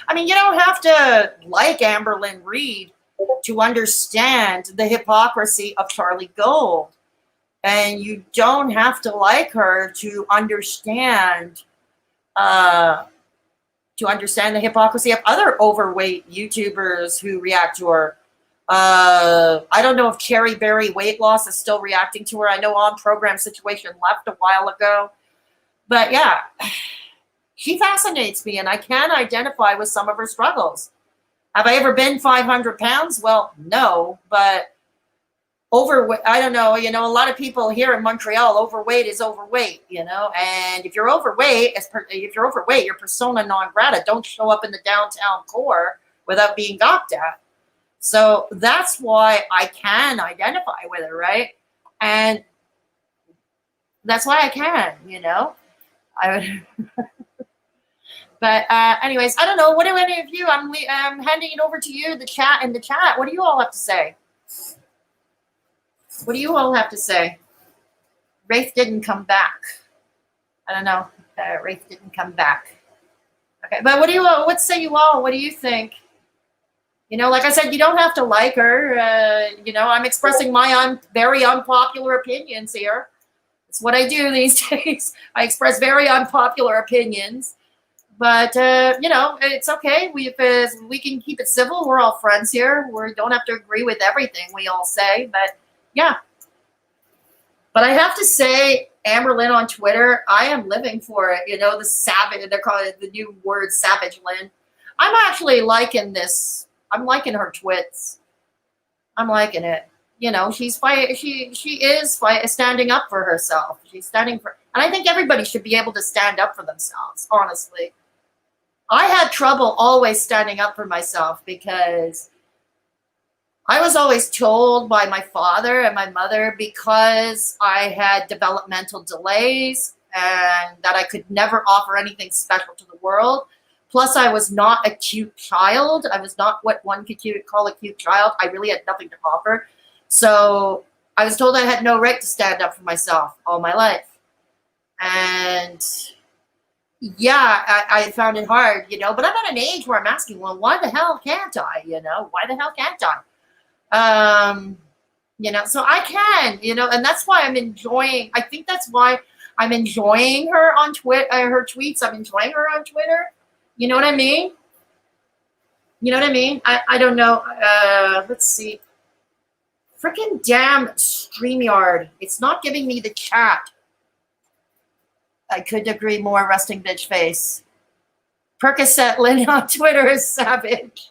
I mean, you don't have to like Amberlynn Reid to understand the hypocrisy of Charlie Gold. And you don't have to like her to understand the hypocrisy of other overweight YouTubers who react to her. I don't know if Cherry Berry Weight Loss is still reacting to her. I know On Program Situation left a while ago. But yeah, she fascinates me, and I can identify with some of her struggles. Have I ever been 500 pounds? Well, no, but overweight, I don't know, you know, a lot of people here in Montreal, overweight is overweight, you know, and if you're overweight, you're persona non grata. Don't show up in the downtown core without being gawked at. So that's why I can identify with her, right? And that's why I can, you know. But anyways, I don't know. What do any of you? I'm handing it over to you, the chat. What do you all have to say? What do you all have to say? Wraith didn't come back. I don't know. Wraith didn't come back. Okay, but what say you all? What do you think? You know, like I said, you don't have to like her. You know, I'm expressing my very unpopular opinions here. It's what I do these days. I express very unpopular opinions. But, you know, it's okay. We can keep it civil. We're all friends here. We don't have to agree with everything we all say. But, yeah. But I have to say, Amberlynn on Twitter, I am living for it. You know, the savage, they're calling it the new word savage Lynn. I'm actually liking this. I'm liking her twits. I'm liking it. You know, she is standing up for herself. She's standing for, and I think everybody should be able to stand up for themselves, honestly. I had trouble always standing up for myself because I was always told by my father and my mother, because I had developmental delays and that I could never offer anything special to the world. Plus, I was not a cute child. I was not what one could call a cute child. I really had nothing to offer. So I was told I had no right to stand up for myself all my life. And yeah, I found it hard, you know, but I'm at an age where I'm asking, well, why the hell can't I, you know? Why the hell can't I? You know, so I can, you know, and that's why I'm enjoying, I think that's why I'm enjoying her on Twitter, her tweets. I'm enjoying her on Twitter. You know what I mean? You know what I mean? I don't know. Let's see. Freaking damn StreamYard. It's not giving me the chat. I couldn't agree more, resting bitch face. Percocet Lynn on Twitter is savage.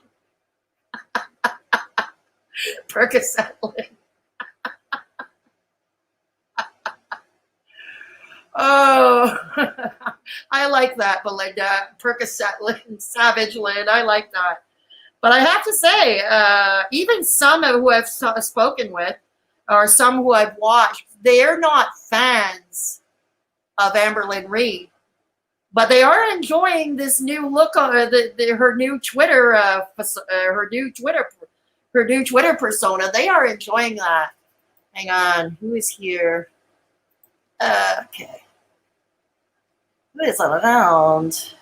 Percocet Lynn. Oh, I like that, Belinda. Percocet Lynn, savage Lynn. I like that. But I have to say, even some who I've spoken with, or some who I've watched, they're not fans of Amberlynn Reid, but they are enjoying this new look on her new Twitter, her new Twitter persona. They are enjoying that. Hang on, who is here? Okay, who is around?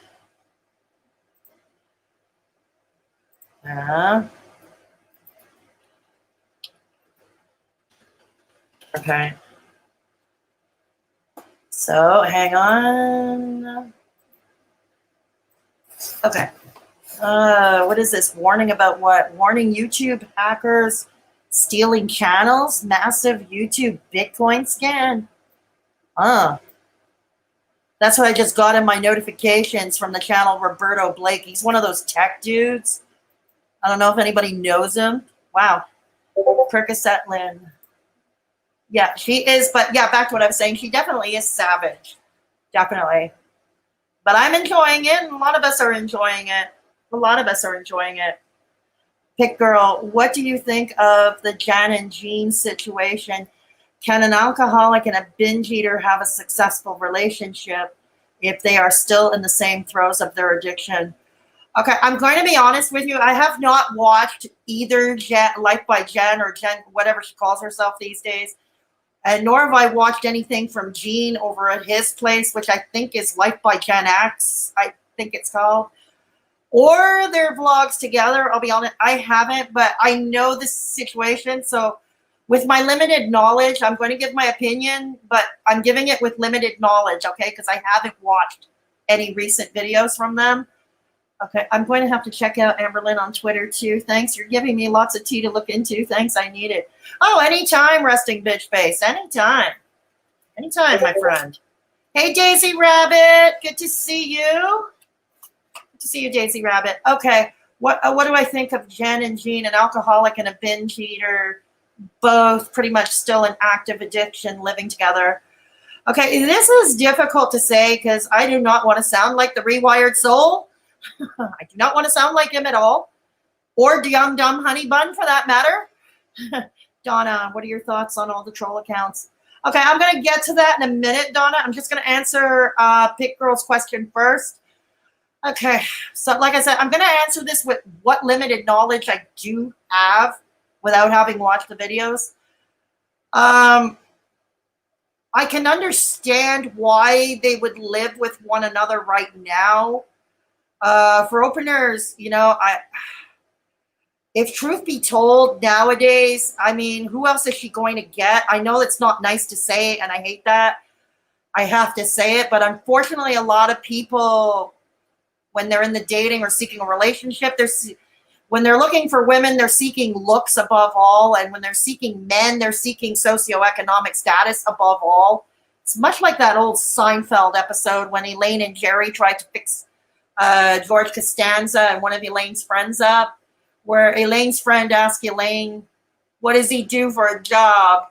Okay. So hang on. Okay. What is this? Warning about what? Warning YouTube hackers stealing channels? Massive YouTube Bitcoin scan. That's what I just got in my notifications from the channel Roberto Blake. He's one of those tech dudes. I don't know if anybody knows him. Wow. Percocet Lynn. Yeah, she is. But yeah, back to what I was saying. She definitely is savage. Definitely. But I'm enjoying it. And a lot of us are enjoying it. A lot of us are enjoying it. Pick Girl, what do you think of the Jan and Jean situation? Can an alcoholic and a binge eater have a successful relationship if they are still in the same throes of their addiction? Okay, I'm going to be honest with you. I have not watched either Life by Jen or Jen, whatever she calls herself these days. And nor have I watched anything from Gene over at his place, which I think is Life by Gen X, I think it's called. Or their vlogs together. I'll be honest, I haven't, but I know this situation. So with my limited knowledge, I'm going to give my opinion, but I'm giving it with limited knowledge, okay? Because I haven't watched any recent videos from them. Okay, I'm going to have to check out Amberlynn on Twitter too. Thanks. You're giving me lots of tea to look into. Thanks, I need it. Oh, anytime, resting bitch face. Anytime. Anytime, my friend. Hey, Daisy Rabbit. Good to see you. Good to see you, Daisy Rabbit. Okay, what do I think of Jen and Jean, an alcoholic and a binge eater, both pretty much still in active addiction, living together? Okay, this is difficult to say because I do not want to sound like the rewired soul. I do not want to sound like him at all, or Young Dumb Honey Bun for that matter. Donna, what are your thoughts on all the troll accounts? Okay, I'm going to get to that in a minute, Donna. I'm just going to answer Pick Girl's question first. Okay, so like I said, I'm going to answer this with what limited knowledge I do have without having watched the videos. I can understand why they would live with one another right now. For openers, you know, if truth be told, nowadays, I mean, who else is she going to get? I know it's not nice to say, and I hate that. I have to say it, but unfortunately, a lot of people, when they're in the dating or seeking a relationship, when they're looking for women, they're seeking looks above all, and when they're seeking men, they're seeking socioeconomic status above all. It's much like that old Seinfeld episode when Elaine and Jerry tried to fix George Costanza and one of Elaine's friends up, where Elaine's friend asked Elaine, what does he do for a job?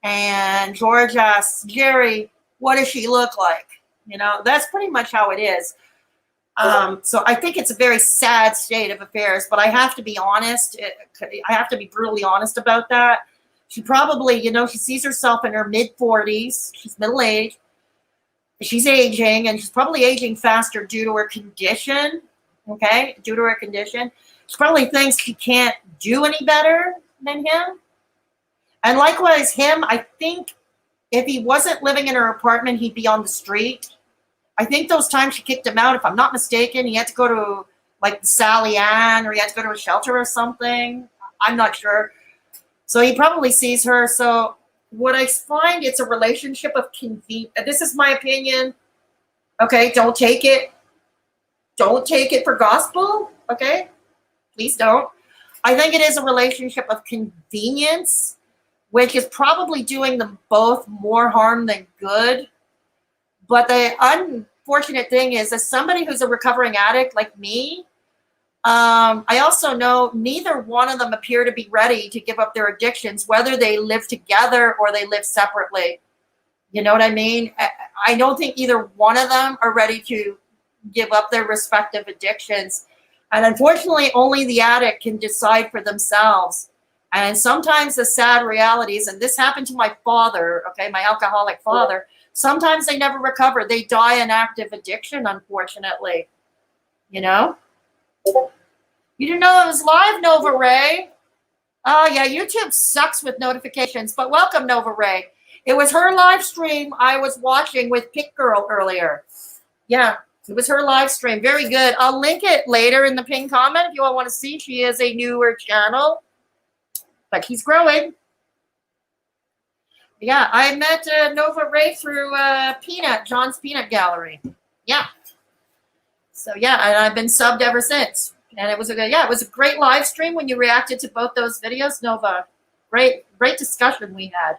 And George asks Jerry, what does she look like? You know, that's pretty much how it is. So I think it's a very sad state of affairs, but I have to be honest. I have to be brutally honest about that. She probably, you know, she sees herself in her mid-40s. She's middle-aged. She's aging, and she's probably aging faster due to her condition, okay? Due to her condition. She probably thinks she can't do any better than him. And likewise, him, I think if he wasn't living in her apartment, he'd be on the street. I think those times she kicked him out, if I'm not mistaken, he had to go to, like, Sally Ann, or he had to go to a shelter or something. I'm not sure. So he probably sees her. So what I find, it's a relationship of convenience. This is my opinion. Okay, don't take it. Don't take it for gospel. Okay, please don't. I think it is a relationship of convenience, which is probably doing them both more harm than good. But the unfortunate thing is, as somebody who's a recovering addict like me, I also know neither one of them appear to be ready to give up their addictions, whether they live together or they live separately. You know what I mean? I don't think either one of them are ready to give up their respective addictions. And unfortunately, only the addict can decide for themselves. And sometimes the sad realities, and this happened to my father, okay, my alcoholic father, sometimes they never recover. They die in active addiction, unfortunately. You know? You didn't know it was live, Nova Ray? Oh, yeah, YouTube sucks with notifications, but welcome, Nova Ray. It was her live stream I was watching with Pick Girl earlier. Yeah, it was her live stream. Very good. I'll link it later in the pinned comment if you all want to see. She is a newer channel, but she's growing. Yeah, I met Nova Ray through John's Peanut Gallery. Yeah. So yeah, and I've been subbed ever since. And it was a great live stream when you reacted to both those videos, Nova. Great discussion we had.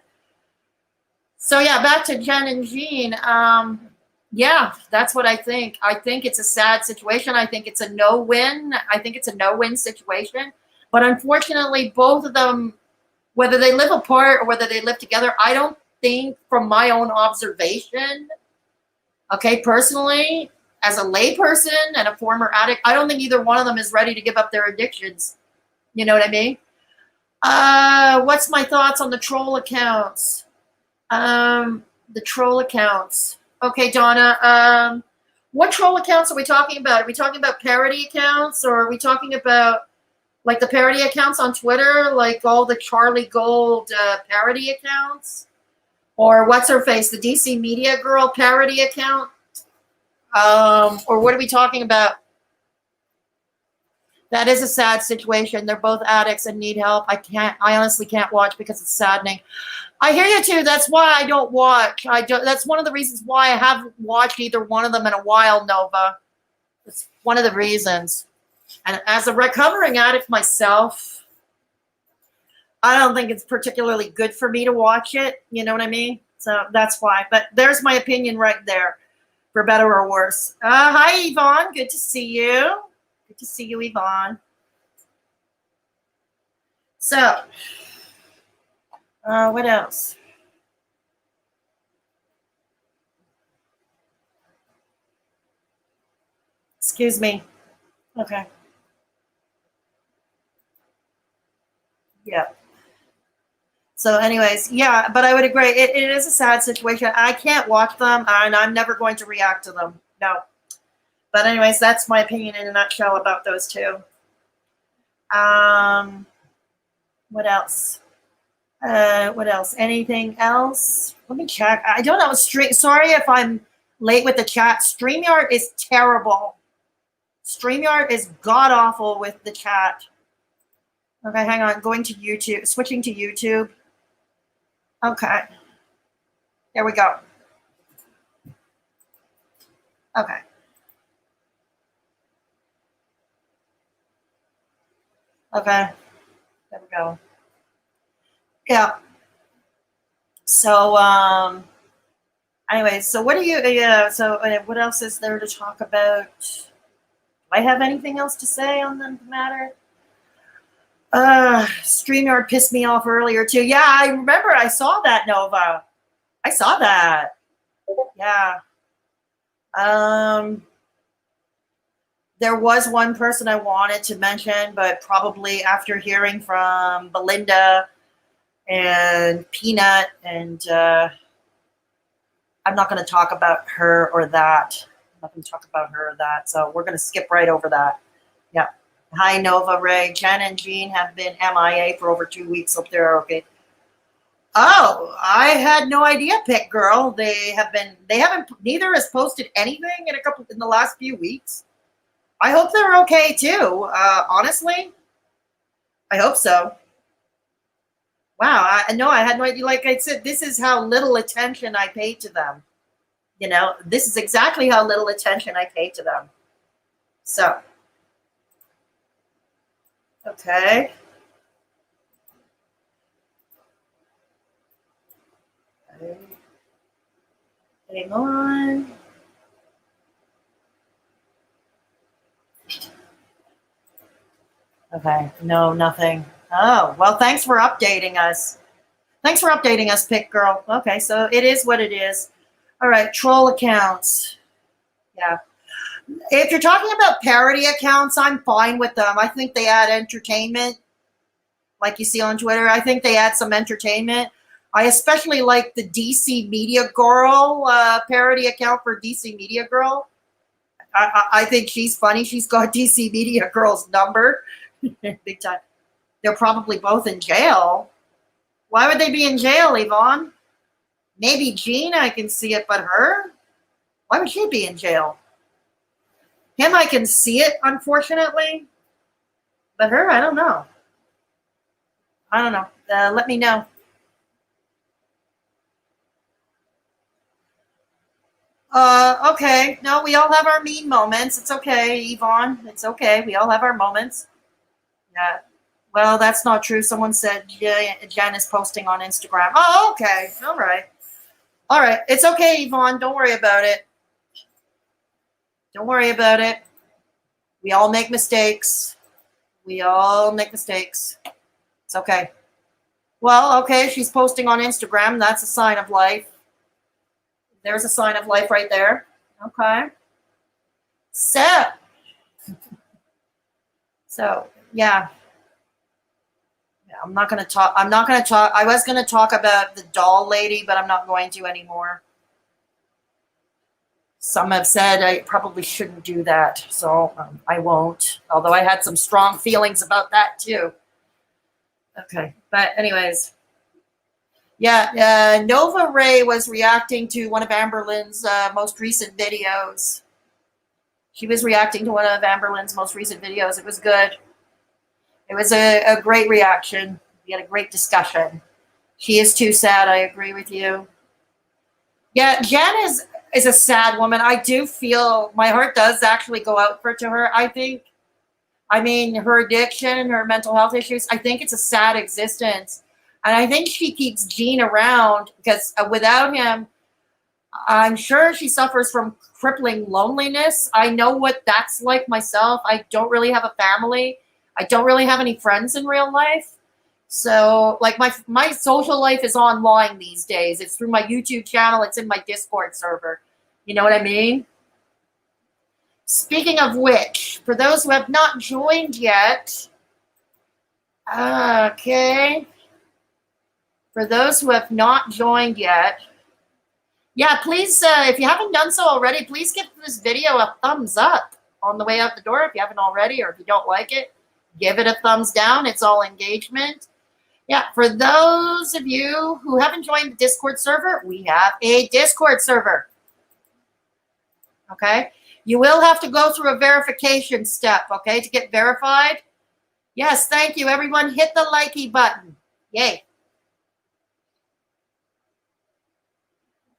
So yeah, back to Jen and Jean. Yeah, that's what I think. I think it's a sad situation. I think it's a no-win. I think it's a no-win situation. But unfortunately, both of them, whether they live apart or whether they live together, I don't think, from my own observation, okay, personally, as a layperson and a former addict, I don't think either one of them is ready to give up their addictions. You know what I mean? What's my thoughts on the troll accounts? The troll accounts. Okay, Donna. What troll accounts are we talking about? Are we talking about parody accounts, or are we talking about like the parody accounts on Twitter, like all the Charlie Gold parody accounts? Or what's her face, the DC Media Girl parody account? Or what are we talking about? That is a sad situation. They're both addicts and need help. I honestly can't watch because it's saddening. I hear you too. That's why I don't watch. That's one of the reasons why I haven't watched either one of them in a while, Nova. It's one of the reasons. And as a recovering addict myself, I don't think it's particularly good for me to watch it. You know what I mean? So that's why. But there's my opinion right there, for better or worse. Hi, Yvonne. Good to see you. Good to see you, Yvonne. So, what else? Excuse me. Okay. Yeah. So anyways, yeah, but I would agree. It is a sad situation. I can't watch them, and I'm never going to react to them. No. But anyways, that's my opinion in a nutshell about those two. What else? What else? Anything else? Let me check. I don't know. Sorry if I'm late with the chat. StreamYard is terrible. StreamYard is god-awful with the chat. Okay, hang on. Going to YouTube. Switching to YouTube. Okay. There we go. Okay. Okay. There we go. Yeah. So, Anyways, so what do you? Yeah. So what else is there to talk about? Do I have anything else to say on the matter? StreamYard pissed me off earlier too. Yeah, I remember. I saw that, Nova. I saw that. Yeah. There was one person I wanted to mention, but probably after hearing from Belinda and Peanut, and I'm not going to talk about her or that. I'm not going to talk about her or that. So we're going to skip right over that. Yeah. Hi, Nova, Ray. Jen and Jean have been MIA for over 2 weeks. Hope they're okay. Oh, I had no idea, Pick Girl. Neither has posted anything in the last few weeks. I hope they're okay too. Honestly, I hope so. Wow, I had no idea. Like I said, this is how little attention I pay to them. You know, this is exactly how little attention I pay to them. So, okay. Hang on. Okay, no, nothing. Oh, well, thanks for updating us. Thanks for updating us, Pick Girl. Okay, so it is what it is. All right, troll accounts. Yeah. If you're talking about parody accounts, I'm fine with them. I think they add entertainment, like you see on Twitter. I think they add some entertainment. I especially like the DC Media Girl parody account for DC Media Girl. I think she's funny. She's got DC Media Girl's number. Big time. They're probably both in jail. Why would they be in jail, Yvonne? Maybe Jean, I can see it, but her? Why would she be in jail? Him, I can see it, unfortunately. But her, I don't know. I don't know. Let me know. Okay. No, we all have our mean moments. It's okay, Yvonne. It's okay. We all have our moments. Yeah. Well, that's not true. Someone said Jen is posting on Instagram. Oh, okay. All right. All right. It's okay, Yvonne. Don't worry about it. Don't worry about it. We all make mistakes. We all make mistakes. It's okay. Well, okay. She's posting on Instagram. That's a sign of life. There's a sign of life right there. Okay. So, yeah. I'm not going to talk. I was going to talk about the doll lady, but I'm not going to anymore. Some have said I probably shouldn't do that, so I won't. Although I had some strong feelings about that too. Okay, but anyways. Yeah, Nova Ray was reacting to one of Amberlynn's most recent videos. She was reacting to one of Amberlynn's most recent videos. It was good. It was a great reaction. We had a great discussion. She is too sad. I agree with you. Yeah, Jen is a sad woman. I do feel my heart does actually go out to her. I mean, her addiction, her mental health issues, I think it's a sad existence. And I think she keeps Gene around because without him, I'm sure she suffers from crippling loneliness. I know what that's like myself. I don't really have a family. I don't really have any friends in real life. So, like, my social life is online these days. It's through my YouTube channel. It's in my Discord server. You know what I mean? Speaking of which, for those who have not joined yet, okay. For those who have not joined yet, yeah, please, if you haven't done so already, please give this video a thumbs up on the way out the door if you haven't already, or if you don't like it, give it a thumbs down. It's all engagement. Yeah, for those of you who haven't joined the Discord server, we have a Discord server. Okay? You will have to go through a verification step, okay, to get verified. Yes, thank you, everyone. Hit the likey button. Yay.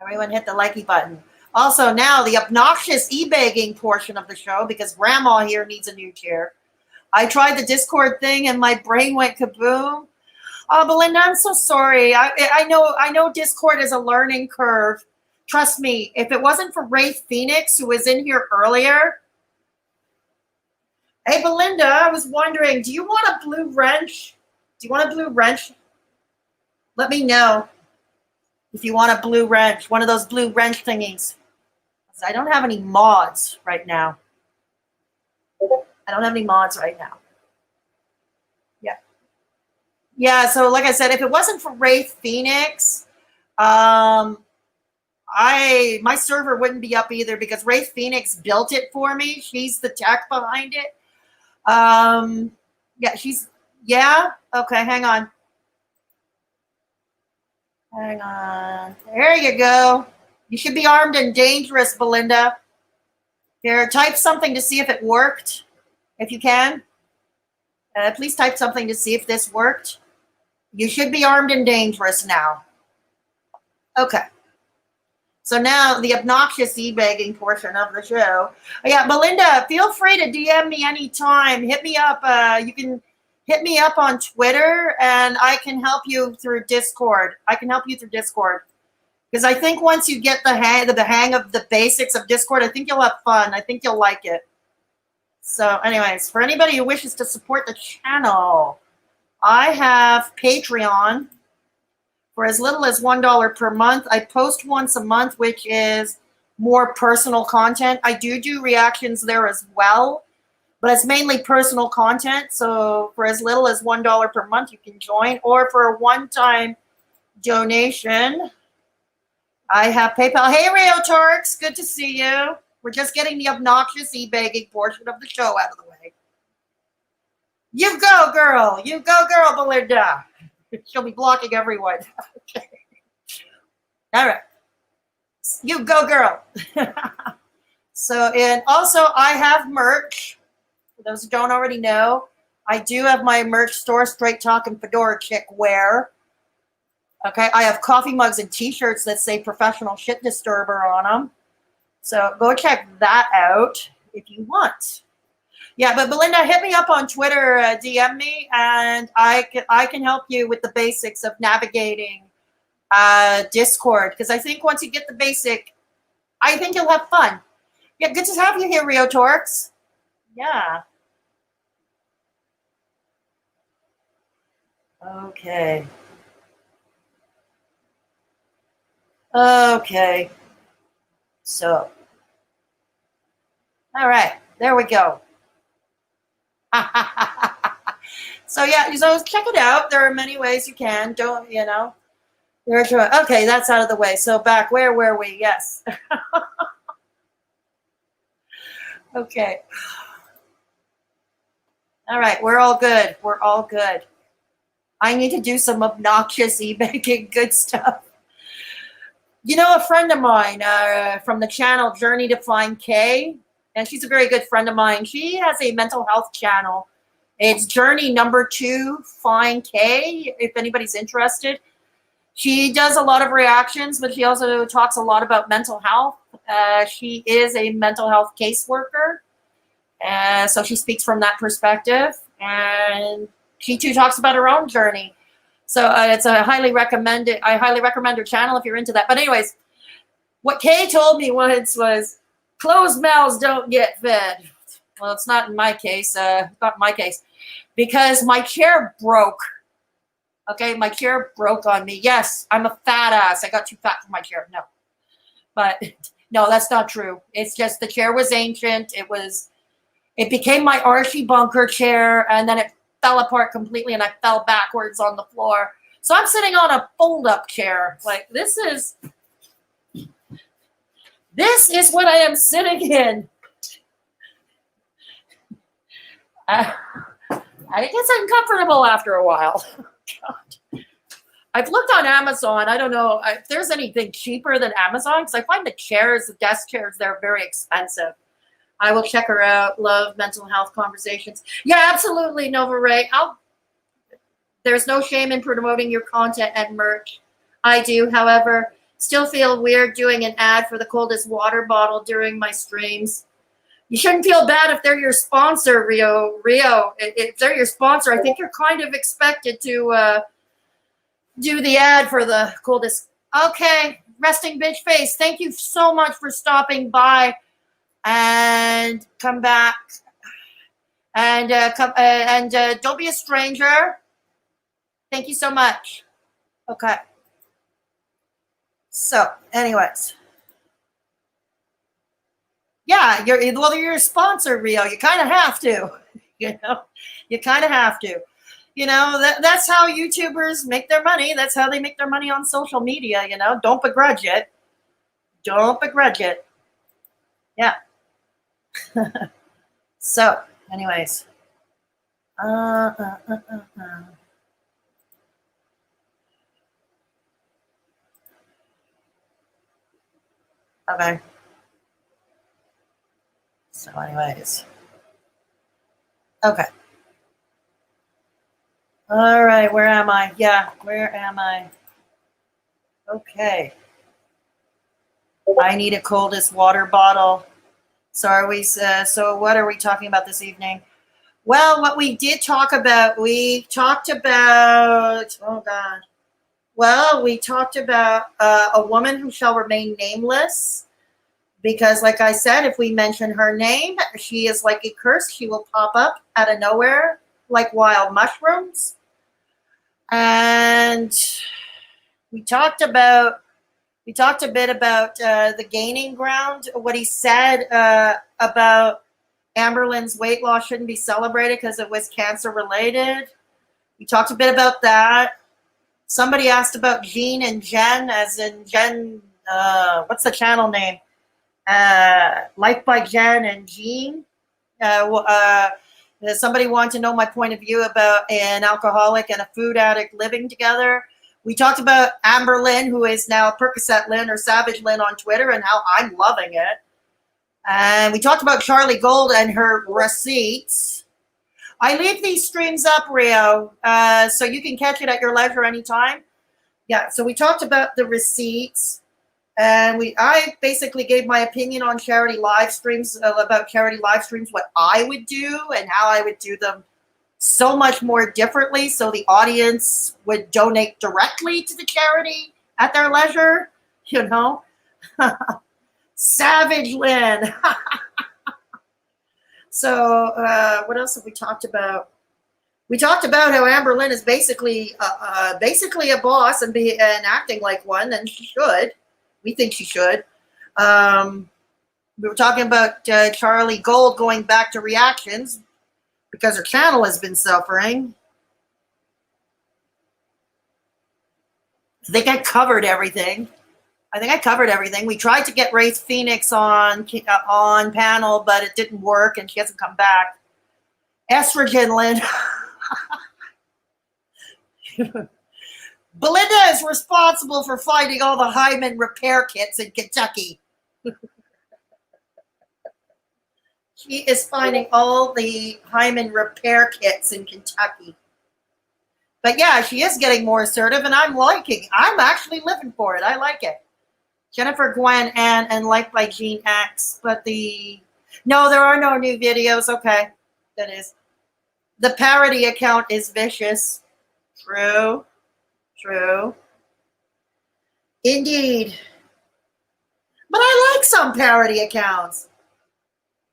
Everyone hit the likey button. Also, now the obnoxious e-begging portion of the show, because Grandma here needs a new chair. I tried the Discord thing and my brain went kaboom. Oh, Belinda, I'm so sorry. I know Discord is a learning curve. Trust me, if it wasn't for Wraith Phoenix, who was in here earlier. Hey, Belinda, I was wondering, do you want a blue wrench? Do you want a blue wrench? Let me know if you want a blue wrench, one of those blue wrench thingies. I don't have any mods right now. I don't have any mods right now. Yeah. Yeah, so like I said, if it wasn't for Wraith Phoenix, my server wouldn't be up either because Wraith Phoenix built it for me. She's the tech behind it. Yeah, okay, hang on. Hang on. There you go. You should be armed and dangerous, Belinda. Here, type something to see if it worked, if you can. Please type something to see if this worked. You should be armed and dangerous now. Okay. So now the obnoxious e-begging portion of the show. Yeah, Belinda, feel free to DM me anytime. Hit me up. You can hit me up on Twitter, and I can help you through Discord. Because I think once you get the hang of the basics of Discord, I think you'll have fun. I think you'll like it. So anyways, for anybody who wishes to support the channel, I have Patreon for as little as $1 per month. I post once a month, which is more personal content. I do reactions there as well, but it's mainly personal content. So for as little as $1 per month, you can join. Or for a one-time donation, I have PayPal. Hey, Rio Torx, good to see you. We're just getting the obnoxious e-begging portion of the show out of the way. You go, girl. You go, girl, Belinda. She'll be blocking everyone. Okay. All right. You go, girl. So, and also I have merch. For those who don't already know, I do have my merch store, Straight Talkin Fedora Chic wear. Okay, I have coffee mugs and t-shirts that say professional shit disturber on them. So go check that out if you want. Yeah, but Belinda, hit me up on Twitter, DM me, and I can help you with the basics of navigating Discord. Because I think once you get the basic, I think you'll have fun. Yeah, good to have you here, Rio Torx. Yeah. Okay. Okay. So, all right, there we go. So yeah, so check it out. There are many ways you can. Don't, you know. Okay, that's out of the way. So back, where were we? Yes. Okay. All right, we're all good. We're all good. I need to do some obnoxious e-making good stuff. You know, a friend of mine from the channel Journey to Find K, and she's a very good friend of mine. She has a mental health channel. It's Journey #2 Find K, if anybody's interested. She does a lot of reactions, but she also talks a lot about mental health. She is a mental health caseworker, so she speaks from that perspective. And she too talks about her own journey. So it's a I highly recommend her channel if you're into that. But anyways, what Kay told me once was, closed mouths don't get fed. Well, it's not in my case. Not in my case. Because my chair broke. Okay, my chair broke on me. Yes, I'm a fat ass. I got too fat for my chair. No. But no, that's not true. It's just the chair was ancient. It became my Archie bunker chair, and then it fell apart completely, and I fell backwards on the floor. So I'm sitting on a fold-up chair. Like, this is what I am sitting in. I guess I'm comfortable after a while. God. I've looked on Amazon. I don't know if there's anything cheaper than Amazon, because I find the desk chairs, they're very expensive. I will check her out. Love mental health conversations. Yeah, absolutely, Nova Ray. There's no shame in promoting your content and merch. I do, however, still feel weird doing an ad for the coldest water bottle during my streams. You shouldn't feel bad if they're your sponsor, Rio. If they're your sponsor, I think you're kind of expected to do the ad for the coldest. Okay, Resting bitch face, thank you so much for stopping by, and come back, and don't be a stranger. Thank you so much. Okay. So, anyways, yeah, you're a sponsor, Rio. You kind of have to, you know. You kind of have to. You know, that's how YouTubers make their money. That's how they make their money on social media, you know. Don't begrudge it. Don't begrudge it. Yeah. So, anyways. Okay. So, anyways. Okay. All right, where am I? Yeah, where am I? Okay. I need a coldest water bottle. So are we? So what are we talking about this evening? Well, what we did talk about, we talked about. Oh God. Well, we talked about a woman who shall remain nameless, because, like I said, if we mention her name, she is like a curse. She will pop up out of nowhere like wild mushrooms. And we talked a bit about the gaining ground. What he said about Amberlynn's weight loss shouldn't be celebrated because it was cancer related. We talked a bit about that. Somebody asked about Jean and Jen, as in Jen. What's the channel name? Life by Jen and Jean. Somebody wanted to know my point of view about an alcoholic and a food addict living together. We talked about Amberlynn, who is now Percocet Lynn or Savage Lynn on Twitter, and how I'm loving it. And we talked about Charlie Gold and her receipts. I leave these streams up, Rio, so you can catch it at your leisure anytime. Yeah, so we talked about the receipts. And I basically gave my opinion on charity live streams, about charity live streams, what I would do and how I would do them so much more differently, so the audience would donate directly to the charity at their leisure, you know. Savage Lynn. So what else have we talked about? We talked about how Amberlynn is basically a boss and acting like one, and she should. We think she should. We were talking about Charlie Gold going back to reactions because her channel has been suffering. I think I covered everything. We tried to get Wraith Phoenix on panel, but it didn't work, and she hasn't come back. Estrogen Lynn. Belinda is responsible for finding all the hymen repair kits in Kentucky. She is finding all the hymen repair kits in Kentucky. But yeah, she is getting more assertive, and I'm actually living for it. I like it. Jennifer, Gwen, and Life by Gene X. But no, there are no new videos. Okay, that is. The parody account is vicious. True. Indeed. But I like some parody accounts.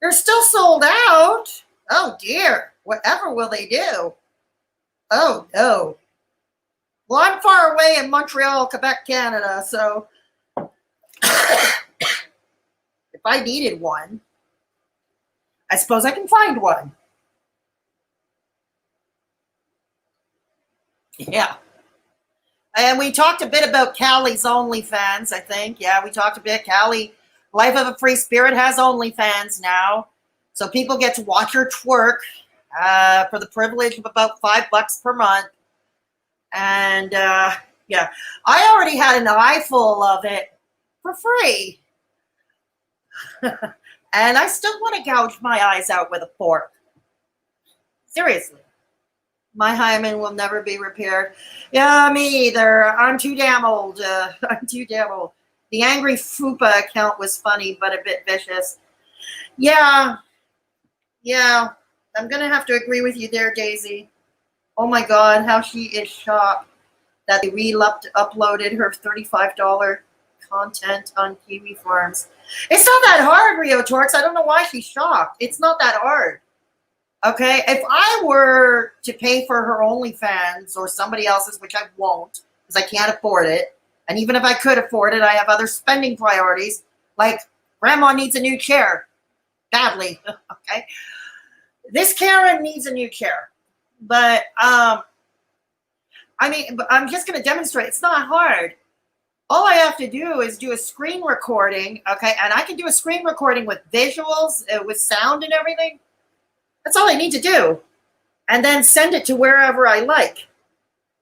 They're still sold out. Oh dear. Whatever will they do? Oh no. Well, I'm far away in Montreal, Quebec, Canada, so if I needed one, I suppose I can find one. Yeah. And we talked a bit about Callie's OnlyFans, I think. Yeah, we talked a bit. Callie, Life of a Free Spirit, has OnlyFans now. So people get to watch her twerk for the privilege of about $5 per month. And yeah, I already had an eye full of it for free. And I still want to gouge my eyes out with a fork. Seriously. My hymen will never be repaired. Yeah, me either. I'm too damn old. The Angry Fupa account was funny, but a bit vicious. Yeah. I'm going to have to agree with you there, Daisy. Oh my God, how she is shocked that they re-uploaded her $35 content on Kiwi Farms. It's not that hard, Rio Torx. I don't know why she's shocked. It's not that hard. Okay, if I were to pay for her OnlyFans or somebody else's, which I won't, because I can't afford it, and even if I could afford it, I have other spending priorities, like grandma needs a new chair, badly, okay? This Karen needs a new chair, but, I mean, I'm just going to demonstrate. It's not hard. All I have to do is do a screen recording, okay? And I can do a screen recording with visuals, with sound and everything. That's all I need to do. And then send it to wherever I like,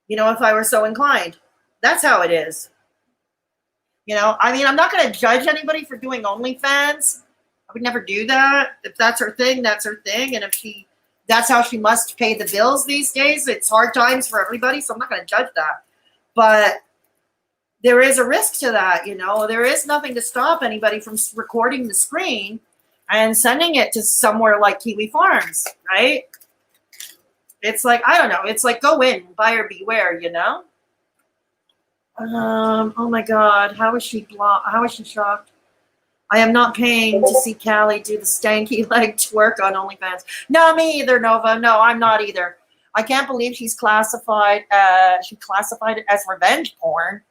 you know, if I were so inclined. That's how it is. You know, I mean, I'm not going to judge anybody for doing OnlyFans. I would never do that. If that's her thing, that's her thing. And if that's how she must pay the bills these days. It's hard times for everybody, so I'm not going to judge that. But there is a risk to that, you know. There is nothing to stop anybody from recording the screen and sending it to somewhere like Kiwi Farms, right? It's like, I don't know. It's like, go in, buyer beware, you know? Oh my God. How is she shocked? I am not paying to see Callie do the stanky leg twerk on OnlyFans. No, me either, Nova. No, I'm not either. I can't believe she classified it as revenge porn.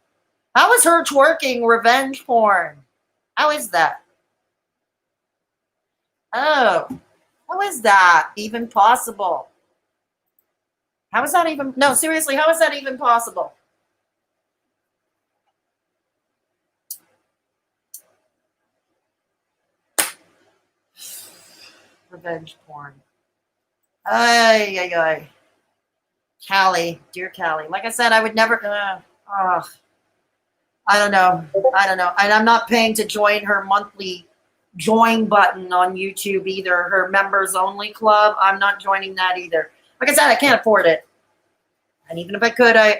How is her twerking revenge porn? How is that? Oh, how is that even possible? How is that even, no, seriously, how is that even possible? Revenge porn. Ay, ay, ay. Callie, dear Callie. Like I said, I would never, I don't know. And I'm not paying to join her monthly join button on YouTube either. Her members only club. I'm not joining that either. Like I said, I can't afford it. And even if I could, I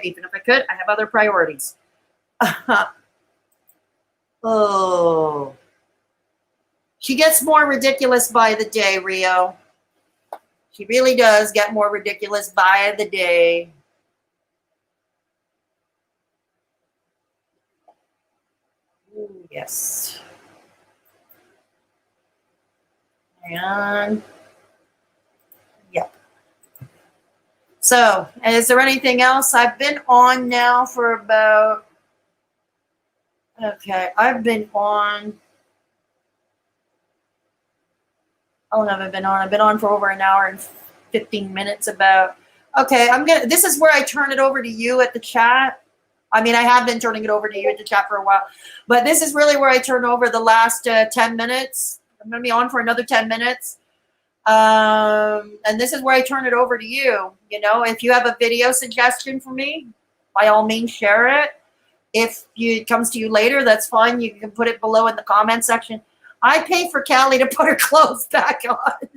have other priorities. Oh. She gets more ridiculous by the day, Rio. She really does get more ridiculous by the day. Ooh, yes. And yep. So, is there anything else? I've been on now for about, okay, I've been on, how long have I been on? I've been on for over an hour and 15 minutes about. Okay, this is where I turn it over to you at the chat. I mean, I have been turning it over to you at the chat for a while, but this is really where I turn over the last 10 minutes. I'm going to be on for another 10 minutes. And this is where I turn it over to you. You know, if you have a video suggestion for me, by all means, share it. If it comes to you later, that's fine. You can put it below in the comment section. I pay for Callie to put her clothes back on.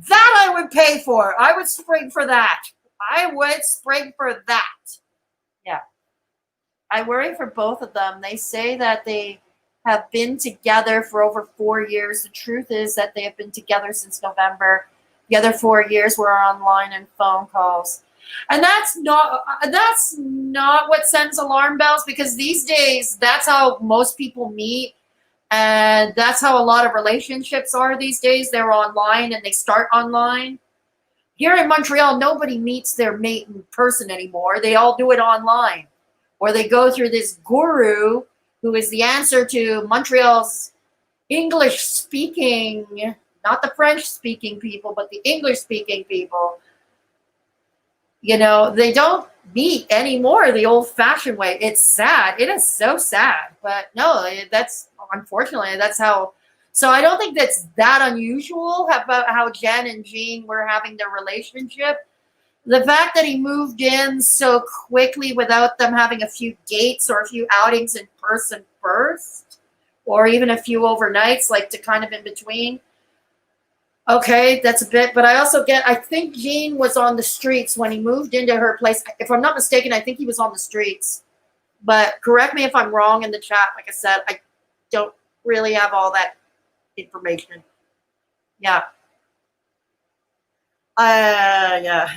That I would pay for. I would spring for that. I would spring for that. Yeah. I worry for both of them. They say that they have been together for over 4 years. The truth is that they have been together since November. The other 4 years were online and phone calls. And that's not what sends alarm bells, because these days that's how most people meet. And that's how a lot of relationships are these days. They're online and they start online. Here in Montreal, nobody meets their mate in person anymore. They all do it online. Or they go through this guru who is the answer to Montreal's English-speaking, not the French-speaking people, but the English-speaking people. You know, they don't meet anymore the old-fashioned way. It's sad. It is so sad. But no, that's, unfortunately, that's how. So I don't think that's that unusual about how Jen and Jean were having their relationship. The fact that he moved in so quickly without them having a few dates or a few outings in person first, or even a few overnights, like to kind of in between. Okay, that's a bit, but I think Jean was on the streets when he moved into her place. If I'm not mistaken, I think he was on the streets. But correct me if I'm wrong in the chat. Like I said, I don't really have all that information. Yeah. Yeah.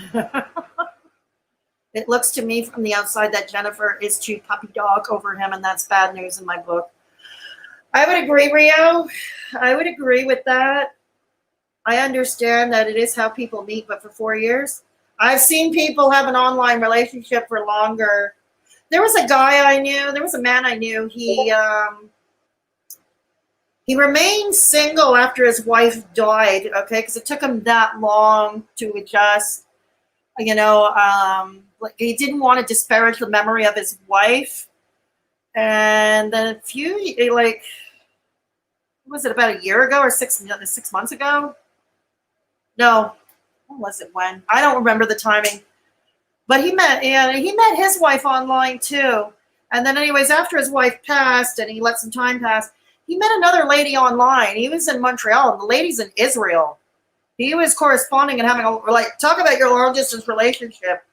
It looks to me from the outside that Jennifer is too puppy dog over him, and that's bad news in my book. I would agree, Rio. I would agree with that. I understand that it is how people meet, but for 4 years, I've seen people have an online relationship for longer. There was a guy I knew. There was a man I knew. He remained single after his wife died. Okay, because it took him that long to adjust. You know, like he didn't want to disparage the memory of his wife. And then was it about a year ago or 6 months ago? No, when was it? When? I don't remember the timing. But he met his wife online too. And then anyways, after his wife passed and he let some time pass, he met another lady online. He was in Montreal and the lady's in Israel. He was corresponding and having talk about your long distance relationship.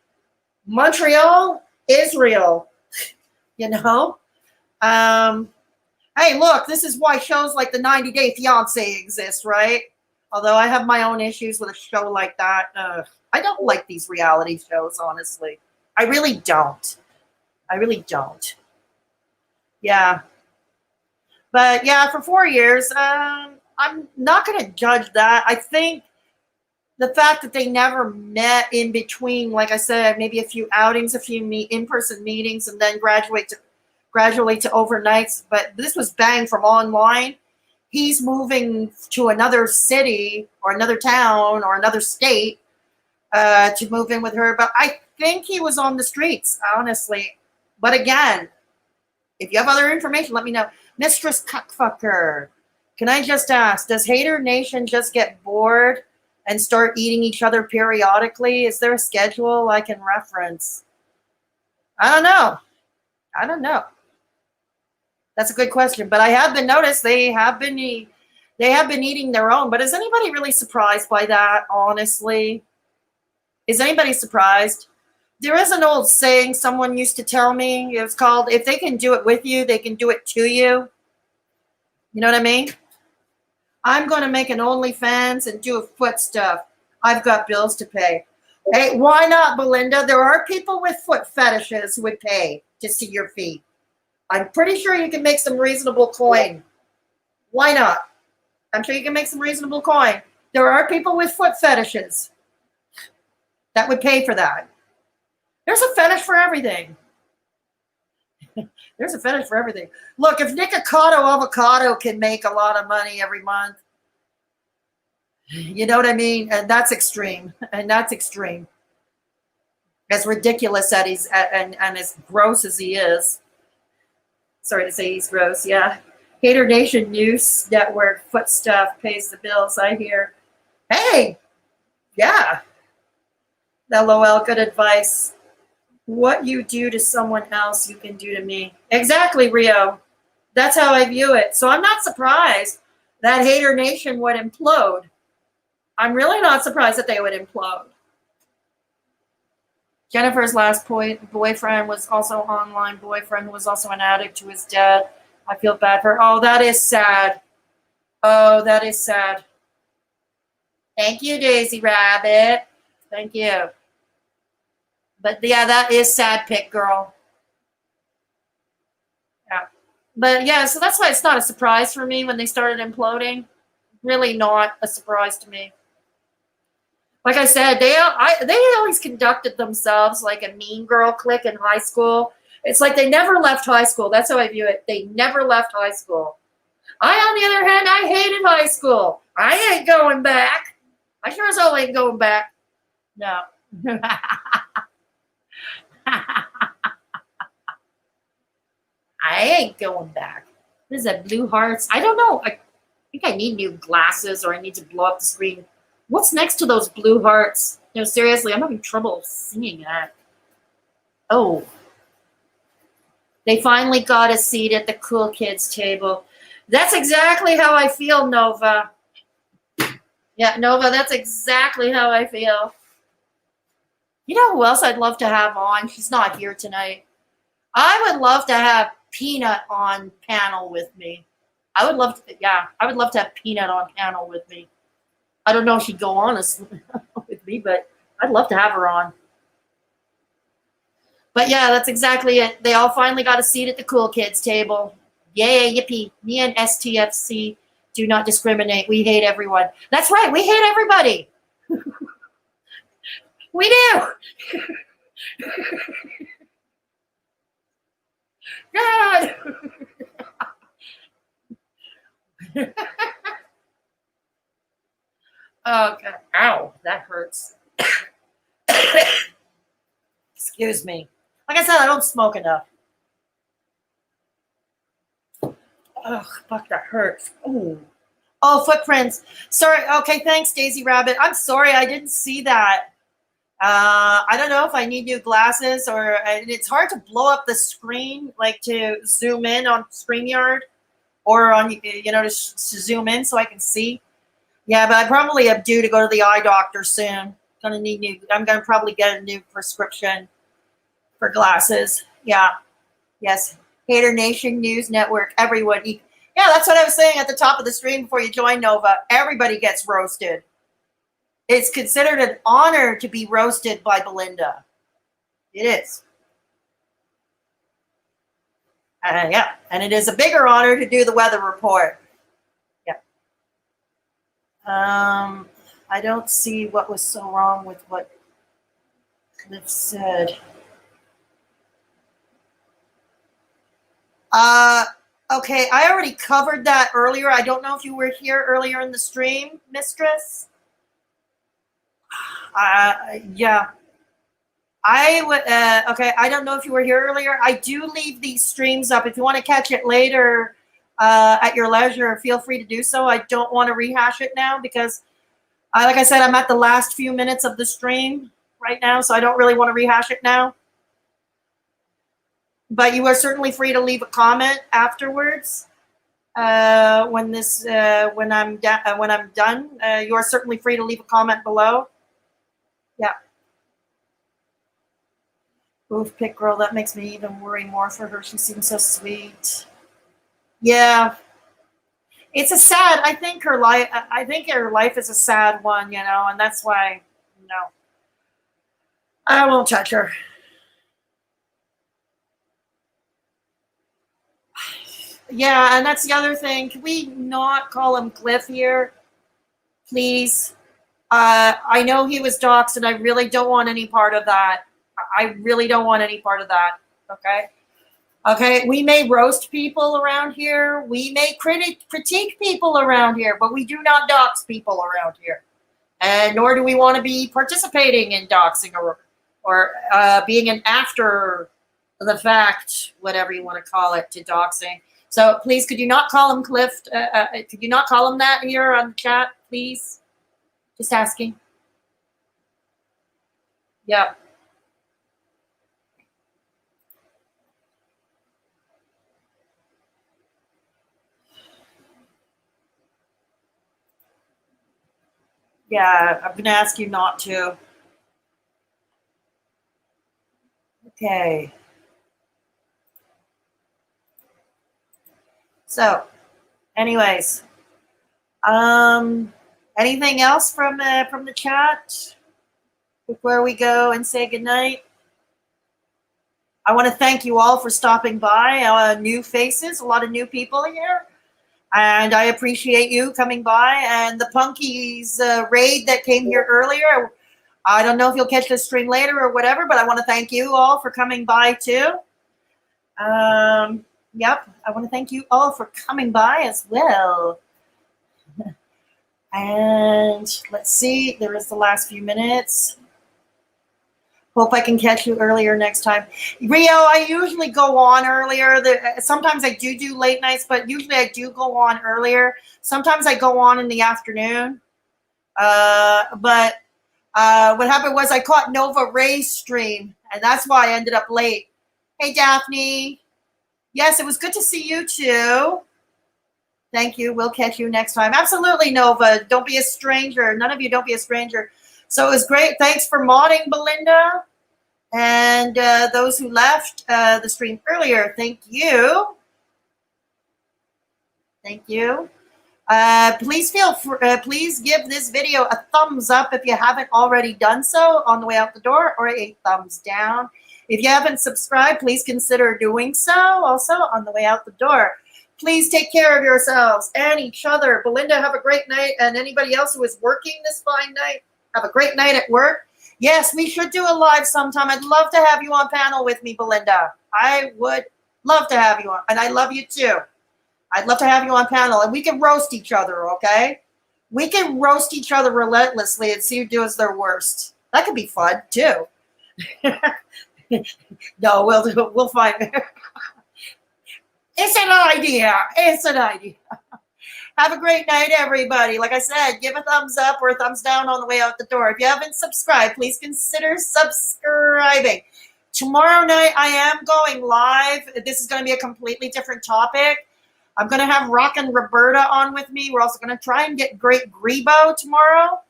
Montreal, Israel, you know? Hey, look, this is why shows like the 90 Day Fiancé exist, right? Although I have my own issues with a show like that. I don't like these reality shows, honestly. I really don't. Yeah. But yeah, for 4 years, I'm not going to judge that. I think the fact that they never met in between, like I said, maybe a few outings, a few in-person meetings, and then gradually to overnights. But this was bang from online. He's moving to another city or another town or another state to move in with her. But I think he was on the streets, honestly. But again, if you have other information, let me know. Mistress Cuckfucker, can I just ask, does Hater Nation just get bored and start eating each other periodically? Is there a schedule I can reference? I don't know. That's a good question. But I have been noticed they have been eating their own. But is anybody really surprised by that, honestly? Is anybody surprised? There is an old saying someone used to tell me. It's called, if they can do it with you, they can do it to you. You know what I mean? I'm going to make an OnlyFans and do a foot stuff. I've got bills to pay. Hey, why not, Belinda? There are people with foot fetishes who would pay to see your feet. I'm pretty sure you can make some reasonable coin. Why not? I'm sure you can make some reasonable coin. There are people with foot fetishes that would pay for that. There's a fetish for everything. There's a fetish for everything. Look, if Nikocado Avocado can make a lot of money every month, you know what I mean? And that's extreme. As ridiculous as he's and as gross as he is. Sorry to say he's gross, yeah. Hater Nation News Network, foot stuff, pays the bills, I hear. Hey, yeah. LOL, good advice. What you do to someone else, you can do to me. Exactly, Rio. That's how I view it. So I'm not surprised that Hater Nation would implode. I'm really not surprised that they would implode. Jennifer's last boyfriend was also an online boyfriend who was also an addict who is dead. I feel bad for her. Oh, that is sad. Oh, that is sad. Thank you, Daisy Rabbit. Thank you. But yeah, that is sad pick, girl. Yeah. But yeah, so that's why it's not a surprise for me when they started imploding. Really not a surprise to me. Like I said, they always conducted themselves like a mean girl clique in high school. It's like they never left high school. That's how I view it. They never left high school. On the other hand, I hated high school. I ain't going back. I sure as hell ain't going back. No. I ain't going back. What is that, blue hearts? I don't know. I think I need new glasses or I need to blow up the screen. What's next to those blue hearts? No, seriously, I'm having trouble seeing that. Oh. They finally got a seat at the cool kids table. That's exactly how I feel, Nova. Yeah, Nova, that's exactly how I feel. You know who else I'd love to have on? She's not here tonight. I would love to have Peanut on panel with me. I would love to have Peanut on panel with me. I don't know if she'd go on with me, but I'd love to have her on. But yeah, that's exactly it. They all finally got a seat at the cool kids table. Yay, yippee. Me and STFC do not discriminate. We hate everyone. That's right. We hate everybody. We do. God. Okay. Ow, that hurts. Excuse me. Like I said, I don't smoke enough. Ugh, fuck, that hurts. Ooh. Oh, footprints. Sorry. Okay, thanks, Daisy Rabbit. I'm sorry, I didn't see that. I don't know if I need new glasses or it's hard to blow up the screen, like to zoom in on StreamYard or on, to zoom in so I can see. Yeah, but I probably am due to go to the eye doctor soon. I'm gonna probably get a new prescription for glasses. Yeah. Yes. Hater Nation News Network. Everyone. Yeah, that's what I was saying at the top of the stream before you joined, Nova. Everybody gets roasted. It's considered an honor to be roasted by Belinda. It is. Yeah, and it is a bigger honor to do the weather report. Yeah. I don't see what was so wrong with what Cliff said. Okay, I already covered that earlier. I don't know if you were here earlier in the stream, Mistress. Yeah. I would, okay, I don't know if you were here earlier. I do leave these streams up. If you want to catch it later at your leisure, feel free to do so. I don't want to rehash it now because, like I said, I'm at the last few minutes of the stream right now, so I don't really want to rehash it now. But you are certainly free to leave a comment afterwards. When I'm done, you are certainly free to leave a comment below. Yeah. Oof, Pick Girl, that makes me even worry more for her. She seems so sweet. Yeah. It's a sad, I think her life is a sad one, and that's why, I won't touch her. Yeah, and that's the other thing. Can we not call him Cliff here? Please. I know he was doxxed, and I really don't want any part of that. I really don't want any part of that. Okay? Okay, we may roast people around here. We may critique people around here, but we do not dox people around here. And nor do we want to be participating in doxing or being an after the fact, whatever you want to call it, to doxing. So please, could you not call him Cliff? Could you not call him that here on the chat, please? Just asking. Yeah. Yeah, I'm going to ask you not to. Okay. So, anyways, anything else from the chat before we go and say goodnight? I want to thank you all for stopping by. New faces, a lot of new people here. And I appreciate you coming by. And the Punkies raid that came here earlier, I don't know if you'll catch this stream later or whatever, but I want to thank you all for coming by too. Yep, I want to thank you all for coming by as well. And let's see, there is the last few minutes. Hope I can catch you earlier next time. Rio, I usually go on earlier. Sometimes I do late nights, but usually I do go on earlier. Sometimes I go on in the afternoon. But what happened was I caught Nova Ray's stream, and that's why I ended up late. Hey, Daphne. Yes, it was good to see you too. Thank you. We'll catch you next time. Absolutely, Nova. Don't be a stranger. None of you don't be a stranger. So it was great. Thanks for modding, Belinda. And those who left the stream earlier, thank you. Thank you. Please give this video a thumbs up if you haven't already done so on the way out the door, or a thumbs down. If you haven't subscribed, please consider doing so. Also, on the way out the door, please take care of yourselves and each other. Belinda, have a great night. And anybody else who is working this fine night, have a great night at work. Yes, we should do a live sometime. I'd love to have you on panel with me, Belinda. I would love to have you on. And I love you too. I'd love to have you on panel. And we can roast each other, okay? We can roast each other relentlessly and see who does their worst. That could be fun too. No, we'll find. It's an idea. It's an idea. Have a great night, everybody. Like I said, give a thumbs up or a thumbs down on the way out the door. If you haven't subscribed, please consider subscribing. Tomorrow night, I am going live. This is going to be a completely different topic. I'm going to have Rockin' Roberta on with me. We're also going to try and get Great Grebo tomorrow.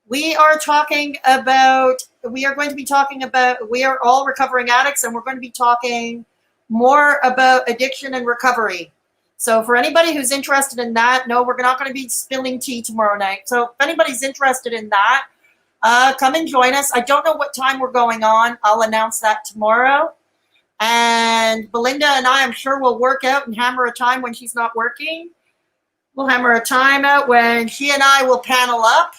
We are going to be talking about, we are all recovering addicts, and we're going to be talking more about addiction and recovery. So for anybody who's interested in that, no, we're not going to be spilling tea tomorrow night. So if anybody's interested in that, come and join us. I don't know what time we're going on. I'll announce that tomorrow. And Belinda and I, I'm sure will work out and hammer a time when she's not working. We'll hammer a time out when she and I will panel up.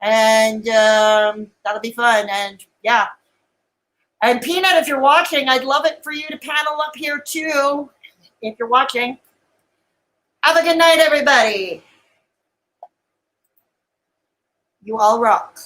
And that'll be fun. And yeah. And Peanut, if you're watching, I'd love it for you to panel up here too. If you're watching. Have a good night, everybody. You all rock.